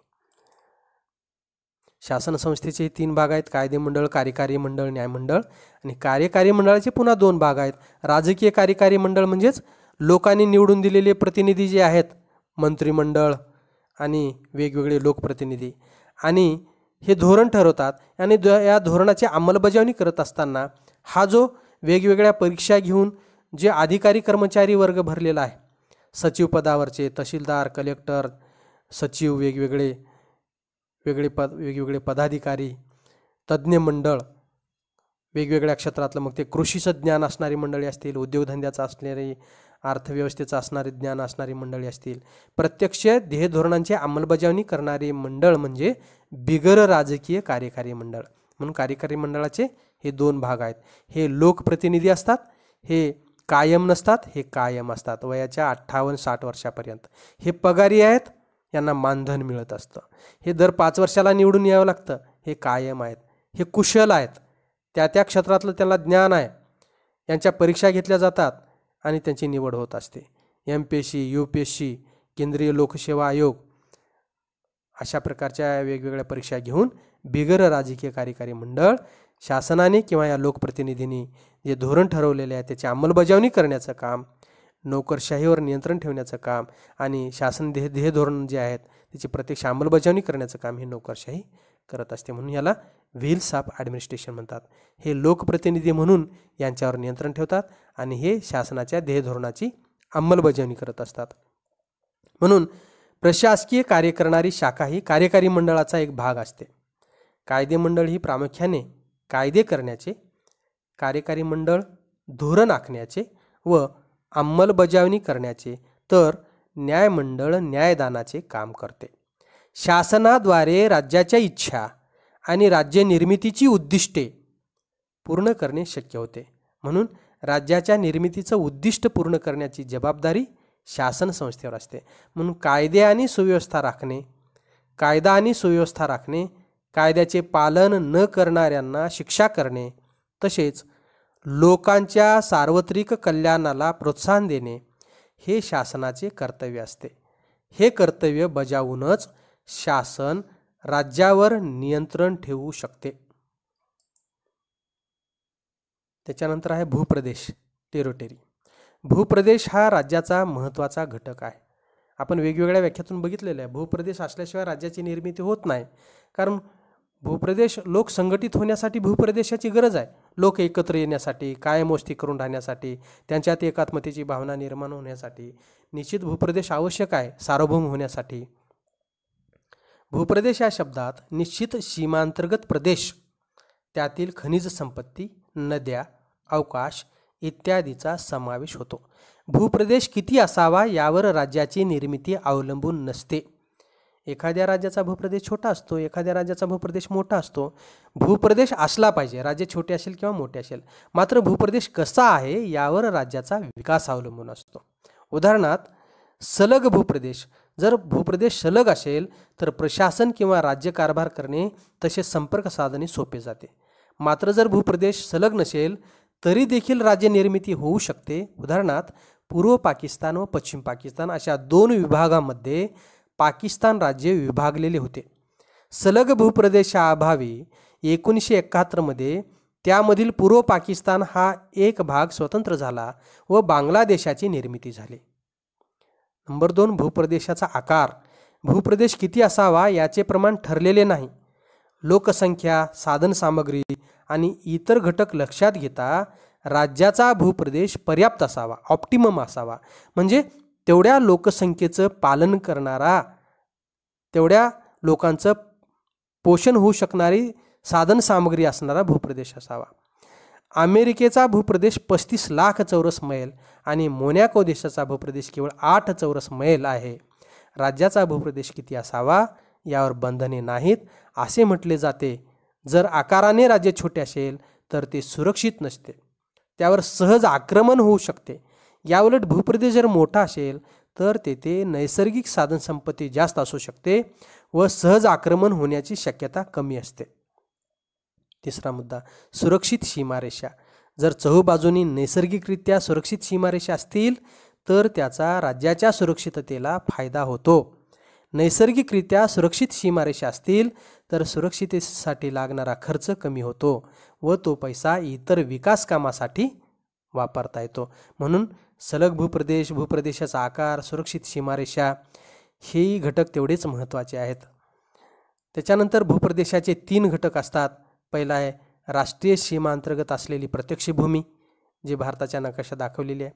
शासन संस्थेचे 3 भाग आहेत, कायदे मंडळ, कार्यकारी मंडळ, न्यायमंडळ. आणि कार्यकारी मंडळाचे पुन्हा 2 भाग आहेत. राजकीय कार्यकारी मंडळ म्हणजेच लोकांनी निवडून दिलेले प्रतिनिधी जे आहेत, मंत्रिमंडळ आणि वेगवेगळे लोकप्रतिनिधी, आणि हे धोरण ठरवतात आणि या धोरणाची अंमलबजावणी करत असताना हा जो वेगवेगळ्या परीक्षा घेऊन जे अधिकारी कर्मचारी वर्ग भरलेला आहे, सचिव पदावरचे, तहसीलदार, कलेक्टर, सचिव, वेगवेगळे पदाधिकारी, तज्ज्ञ मंडळ, वेगवेगळ्या क्षेत्रातलं, मग ते कृषीचं ज्ञान असणारी मंडळी असतील, उद्योगधंद्याचं असणारी, अर्थव्यवस्थेचं असणारे ज्ञान असणारी मंडळी असतील. प्रत्यक्ष ध्येय धोरणांची अंमलबजावणी करणारे मंडळ म्हणजे बिगर राजकीय कार्यकारी मंडळ. म्हणून कार्यकारी मंडळाचे हे 2 भाग आहेत. हे लोकप्रतिनिधी असतात, हे कायम नसतात, हे कायम असतात वयाच्या 58-60 वर्षापर्यंत. हे पगारी आहेत, यांना मानधन मिळत असतं. हे दर 5 वर्षाला निवडून यावं लागतं, हे कायम आहेत. हे कुशल आहेत, त्या क्षेत्रातलं त्यांना ज्ञान आहे, यांच्या परीक्षा घेतल्या जातात आणि त्यांची निवड होत असते. MPSC, UPSC, केंद्रीय लोकसेवा आयोग अशा प्रकारच्या वेगवेगळ्या परीक्षा घेऊन बिगर राजकीय कार्यकारी मंडळ शासनाने किंवा या लोकप्रतिनिधींनी जे धोरण ठरवलेले आहे त्याची अंमलबजावणी करण्याचं काम, नोकरशाहीवर नियंत्रण ठेवण्याचं काम आणि शासन ध्येय धोरण जे आहेत त्याची प्रत्यक्ष अंमलबजावणी करण्याचं काम हे नोकरशाही करत असते. म्हणून याला व्हील्स ऑफ ॲडमिनिस्ट्रेशन म्हणतात. हे लोकप्रतिनिधी म्हणून यांच्यावर नियंत्रण ठेवतात आणि हे शासनाच्या ध्येयधोरणाची अंमलबजावणी करत असतात. म्हणून प्रशासकीय कार्य करणारी शाखा ही कार्यकारी मंडळाचा एक भाग असते. कायदे मंडळ ही प्रामुख्याने कायदे करण्याचे, कार्यकारी मंडळ धोरण आखण्याचे व अंमलबजावणी करण्याचे, तर न्यायमंडळ न्यायदानाचे काम करते. शासनाद्वारे राज्याच्या इच्छा आणि राज्य निर्मितीची उद्दिष्टे पूर्ण करणे शक्य होते. म्हणून राज्याच्या निर्मितीचं उद्दिष्ट पूर्ण करण्याची जबाबदारी शासन संस्थेवर असते. म्हणून कायदा आणि सुव्यवस्था राखणे, कायद्याचे पालन न करणाऱ्यांना शिक्षा करणे, तसेच लोकांच्या सार्वत्रिक कल्याणाला प्रोत्साहन देणे हे शासनाचे कर्तव्य असते. हे कर्तव्य बजावूनच शासन राज्यावर नियंत्रण ठेवू शकते. त्याच्यानंतर आहे भूप्रदेश, टेरिटरी. भूप्रदेश हा राज्याचा महत्त्वाचा घटक आहे. आपण वेगवेगळ्या व्याख्यातून बघितलेलं आहे. भूप्रदेश असल्याशिवाय राज्याची निर्मिती होत नाही. कारण भूप्रदेश, लोक संघटित होण्यासाठी भूप्रदेशाची गरज आहे. लोक एकत्र येण्यासाठी, कायमवस्ती करून राहण्यासाठी, त्यांच्यात एकात्मतेची भावना निर्माण होण्यासाठी निश्चित भूप्रदेश आवश्यक आहे. सार्वभौम होण्यासाठी भूप्रदेश या शब्दात निश्चित सीमांतर्गत प्रदेश, त्यातील खनिज संपत्ती, नद्या, अवकाश इत्यादीचा समावेश होतो. भूप्रदेश किती असावा यावर राज्याची निर्मिती अवलंबून नसते. एखाद्या राज्याचा भूप्रदेश छोटा असतो, एखाद्या राज्याचा भूप्रदेश मोठा असतो. भूप्रदेश असला पाहिजे, राज्य छोटे असेल किंवा मोठे असेल. मात्र भूप्रदेश कसा आहे यावर राज्याचा विकास अवलंबून असतो. उदाहरणार्थ, सलग भूप्रदेश. जर भूप्रदेश सलग असेल तर प्रशासन किंवा राज्य कारभार करणे तसेच संपर्क साधणे सोपे जाते. मात्र जर भूप्रदेश सलग नसेल तरी देखील राज्य निर्मिती होऊ शकते. उदाहरणार्थ, पूर्व पाकिस्तान व पश्चिम पाकिस्तान अशा दोन विभागांमध्ये पाकिस्तान राज्य विभागलेले होते. सलग भूप्रदेशाअभावी 1971 मध्ये त्यामधील पूर्व पाकिस्तान हा एक भाग स्वतंत्र झाला व बांगलादेशाची निर्मिती झाली. नंबर 2, भूप्रदेशाचा आकार. भूप्रदेश किती असावा याचे प्रमाण ठरलेले नाही. लोकसंख्या, साधनसामग्री आणि इतर घटक लक्षात घेता राज्याचा भूप्रदेश पर्याप्त असावा, ऑप्टिमम असावा. म्हणजे तेवढ्या लोकसंख्येचं पालन करणारा, तेवढ्या लोकांचं पोषण होऊ शकणारी साधनसामग्री असणारा भूप्रदेश असावा. अमेरिकेचा भूप्रदेश 35 लाख चौरस मैल आणि मोनॅको देशाचा भूप्रदेश केवळ 8 चौरस मैल आहे. राज्याचा भूप्रदेश किती असावा यावर बंधने नाहीत असे म्हटले जाते. जर आकाराने राज्य छोटे असेल तर ते सुरक्षित नसते, त्यावर सहज आक्रमण होऊ शकते. याउलट भूप्रदेश जर मोठा असेल तर तेथे नैसर्गिक साधनसंपत्ती जास्त असू शकते व सहज आक्रमण होण्याची शक्यता कमी असते. तिसरा मुद्दा, सुरक्षित सीमारेषा. जर चहूबाजूंनी नैसर्गिकरित्या सुरक्षित सीमारेषा असतील तर त्याचा राज्याच्या सुरक्षिततेला फायदा होतो. नैसर्गिकरित्या सुरक्षित सीमारेषा असतील तर सुरक्षिततेसाठी लागणारा खर्च कमी होतो व तो पैसा इतर विकास कामासाठी वापरता येतो. म्हणून सलग भूप्रदेश, भूप्रदेशाचा आकार, सुरक्षित सीमारेषा हेही घटक तेवढेच महत्त्वाचे आहेत. त्याच्यानंतर भूप्रदेशाचे 3 घटक असतात. पहिला आहे राष्ट्रीय सीमांतर्गत असलेली प्रत्यक्ष भूमी, जी भारताच्या नकाशात दाखवलेली आहे.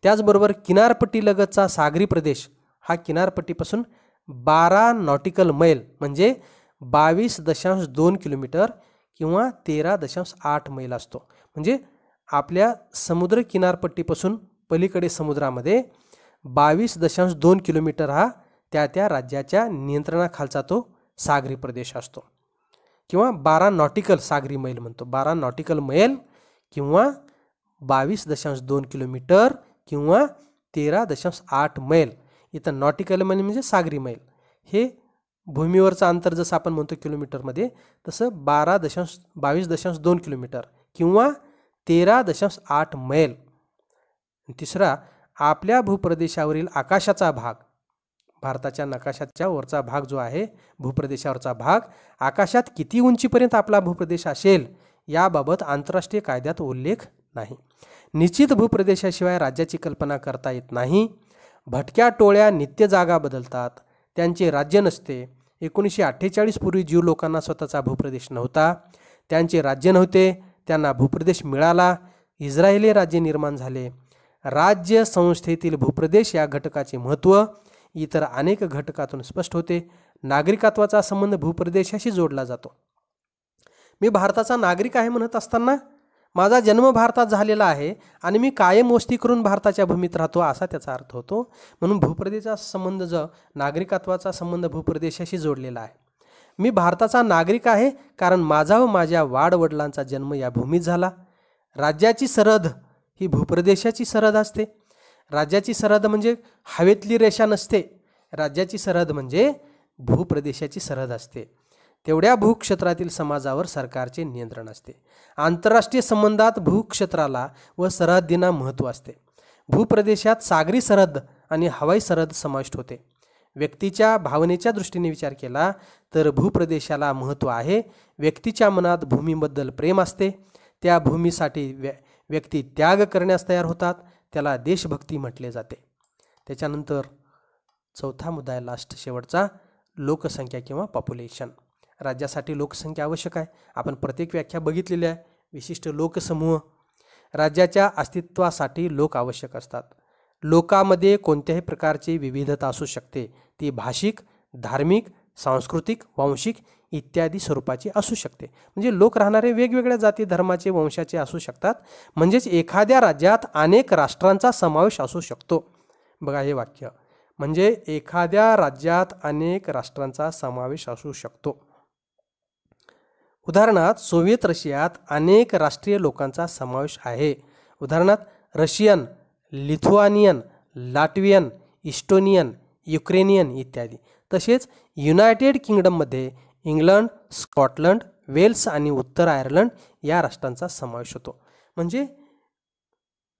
त्याचबरोबर किनारपट्टीलगतचा सागरी प्रदेश हा किनारपट्टीपासून 12 नॉटिकल मैल म्हणजे 22.2 किलोमीटर किंवा 13.8 मैल असतो. म्हणजे आपल्या समुद्र किनारपट्टीपासून पलीकडे समुद्रामध्ये 22.2 किलोमीटर हा त्या राज्याच्या नियंत्रणाखालचा तो सागरी प्रदेश असतो. किंवा 12 नॉटिकल सागरी मैल म्हणतो. 12 नॉटिकल मैल किंवा 22.2 किलोमीटर किंवा 13.8 मैल. इथं नॉटिकल मैल म्हणजे सागरी मैल. हे भूमीवरचं अंतर जसं आपण म्हणतो किलोमीटरमध्ये, तसं 22.2 किलोमीटर किंवा 13.8 मैल. तिसरा, आपल्या भूप्रदेशावरील आकाशाचा भाग. भारताच्या नकाशाच्या वरचा भाग जो आहे, भूप्रदेशावरचा भाग, आकाशात किती उंचीपर्यंत आपला भूप्रदेश असेल याबाबत आंतरराष्ट्रीय कायद्यात उल्लेख नाही. निश्चित भूप्रदेशाशिवाय राज्याची कल्पना करता येत नाही. भटक्या टोळ्या नित्य जागा बदलतात, त्यांचे राज्य नसते. 1948 पूर्वी ज्यू लोकांना स्वतःचा भूप्रदेश नव्हता, त्यांचे राज्य नव्हते, त्यांना भूप्रदेश मिळाला, इस्रायली राज्य निर्माण झाले. राज्य संस्थेतील भूप्रदेश या घटकाचे महत्त्व इतर अनेक घटकातून स्पष्ट होते. नागरिकत्वाचा संबंध भूप्रदेशाशी जोडला जातो. मी भारताचा नागरिक आहे म्हणत असताना माझा जन्म भारतात झालेला आहे आणि मी कायम वस्ती करून भारताच्या भूमीत राहतो असा त्याचा अर्थ होतो. म्हणून भूप्रदेशाचा संबंध जो नागरिकत्वाचा संबंध भूप्रदेशाशी जोडलेला आहे. मी भारताचा नागरिक आहे कारण माझा व माझ्या वाडवडिलांचा जन्म या भूमीत झाला. राज्याची सरहद ही भूप्रदेशाची सरहद असते. राज्याची सरहद म्हणजे हवेतली रेषा नसते. राज्याची सरहद म्हणजे भूप्रदेशाची सरहद असते. तेवढ्या भूक्षेत्रातील समाजावर सरकारचे नियंत्रण असते. आंतरराष्ट्रीय संबंधात भूक्षेत्राला व सरहद्दींना महत्त्व असते. भूप्रदेशात सागरी सरहद आणि हवाई सरहद समाविष्ट होते. व्यक्तीच्या भावनेच्या दृष्टीने विचार केला तर भूप्रदेशाला महत्त्व आहे. व्यक्तीच्या मनात भूमीबद्दल प्रेम असते. त्या भूमीसाठी व्यक्ती त्याग करण्यास तयार होतात. त्याला देशभक्ती म्हटले जाते. त्याच्यानंतर चौथा मुद्दा आहे, लास्ट शेवटचा, लोकसंख्या किंवा पॉप्युलेशन. राज्यासाठी लोकसंख्या आवश्यक आहे. आपण प्रत्येक व्याख्या बघितलेली आहे. विशिष्ट लोकसमूह. राज्याच्या अस्तित्वासाठी लोक आवश्यक असतात. लोकांमध्ये कोणत्याही प्रकारची विविधता असू शकते. ती भाषिक, धार्मिक, सांस्कृतिक, वांशिक इत्यादी स्वरूपाची असू शकते. म्हणजे लोक राहणारे वेगवेगळ्या जाती धर्माचे वंशाचे असू शकतात. म्हणजेच एखाद्या राज्यात अनेक राष्ट्रांचा समावेश असू शकतो. बघा हे वाक्य, म्हणजे एखाद्या राज्यात अनेक राष्ट्रांचा समावेश असू शकतो. उदाहरणार्थ सोव्हिएत रशियात अनेक राष्ट्रीय लोकांचा समावेश आहे. उदाहरणार्थ Russian, Lithuanian, Latvian, Estonian, Ukrainian इत्यादी. तसेच युनायटेड किंगडममध्ये इंग्लंड, स्कॉटलंड, वेल्स आणि उत्तर आयर्लंड या राष्ट्रांचा समावेश होतो. म्हणजे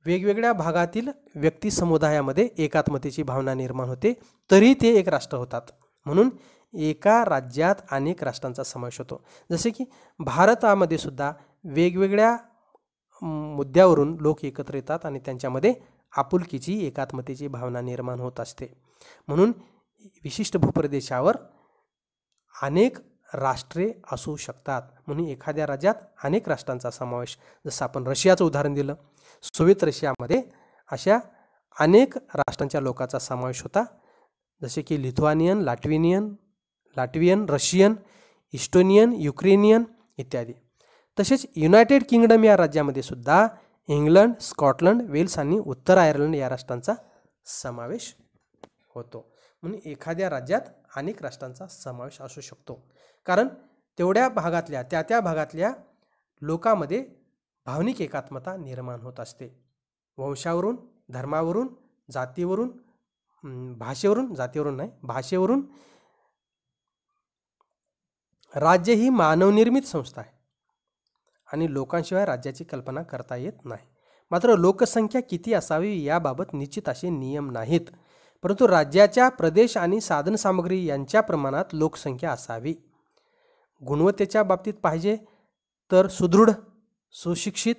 वेगवेगळ्या भागातील व्यक्ती समुदायामध्ये एकात्मतेची भावना निर्माण होते, तरी ते एक राष्ट्र होतात. म्हणून एका राज्यात अनेक राष्ट्रांचा समावेश होतो. जसे की भारतामध्ये सुद्धा वेगवेगळ्या मुद्द्यावरून लोक एकत्र येतात आणि त्यांच्यामध्ये आपुलकीची, एकात्मतेची भावना निर्माण होत असते. म्हणून विशिष्ट भूप्रदेशावर अनेक राष्ट्रे असू शकतात. म्हणून एखाद्या राज्यात अनेक राष्ट्रांचा समावेश. जसं आपण रशियाचं उदाहरण दिलं, सोव्हिएत रशियामध्ये अशा अनेक राष्ट्रांच्या लोकांचा समावेश होता. जसे की Lithuanian, Latvian, Russian, Estonian, Ukrainian इत्यादी. तसेच युनायटेड किंगडम या राज्यामध्ये सुद्धा इंग्लंड, स्कॉटलंड, वेल्स आणि उत्तर आयर्लंड या राष्ट्रांचा समावेश होतो. म्हणून एखाद्या राज्यात अनेक राष्ट्रांचा समावेश असू शकतो. कारण तेवढ्या भागातल्या त्या भागातल्या लोकांमध्ये भावनिक एकात्मता निर्माण होत असते. वंशावरून, धर्मावरून, जातीवरून, भाषेवरून राज्य ही मानवनिर्मित संस्था आहे आणि लोकांशिवाय राज्याची कल्पना करता येत नाही. मात्र लोकसंख्या किती असावी याबाबत निश्चित असे नियम नाहीत. परंतु राज्याच्या प्रदेश आणि साधनसामग्री यांच्या प्रमाणात लोकसंख्या असावी. गुणवत्तेच्या बाबतीत पाहिजे तर सुदृढ, सुशिक्षित,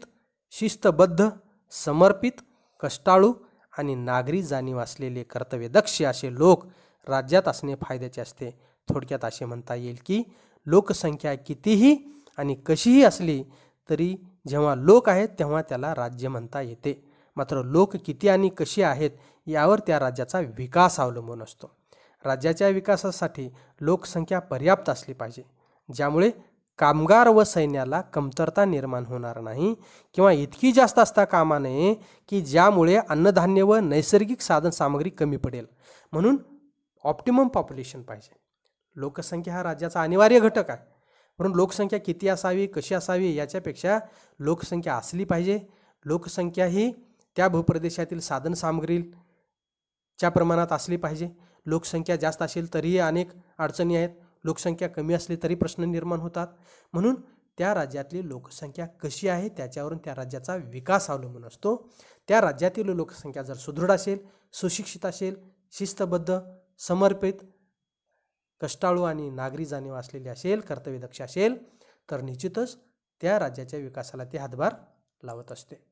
शिस्तबद्ध, समर्पित, कष्टाळू आणि नागरी जाणीव असलेले कर्तव्यदक्ष असे लोक राज्यात असणे फायद्याचे असते. थोडक्यात असे म्हणता येईल की लोकसंख्या कितीही आणि कशीही असली तरी जेव्हा लोक आहेत तेव्हा त्याला राज्य म्हणता येते. मात्र लोक किती आणि कशी आहेत यावर त्या राज्याचा विकास अवलंबून असतो. राज्याच्या विकासासाठी लोकसंख्या पर्याप्त असली पाहिजे, ज्यामुळे कामगार व सैन्याला कमतरता निर्माण होणार नाही किंवा इतकी जास्त असता कामा नये की ज्यामुळे अन्नधान्य व नैसर्गिक साधनसामग्री कमी पडेल. म्हणून ऑप्टिमम पॉप्युलेशन पाहिजे. लोकसंख्या हा राज्याचा अनिवार्य घटक आहे. म्हणून लोकसंख्या किती असावी, कशी असावी याच्यापेक्षा लोकसंख्या असली पाहिजे. लोकसंख्या ही त्या भूप्रदेशातील साधनसामग्रीच्या प्रमाणात असली पाहिजे. लोकसंख्या जास्त असेल तरीही अनेक अडचणी आहेत. लोकसंख्या कमी असली तरी प्रश्न निर्माण होतात. म्हणून त्या राज्यातली लोकसंख्या कशी आहे त्याच्यावरून त्या राज्याचा विकास अवलंबून असतो. त्या राज्यातील लोकसंख्या जर सुदृढ असेल, सुशिक्षित असेल, शिस्तबद्ध, समर्पित, कष्टाळू आणि नागरी जाणीव असलेली असेल, कर्तव्यदक्ष असेल तर निश्चितच त्या राज्याच्या विकासाला ते हातभार लावत असते.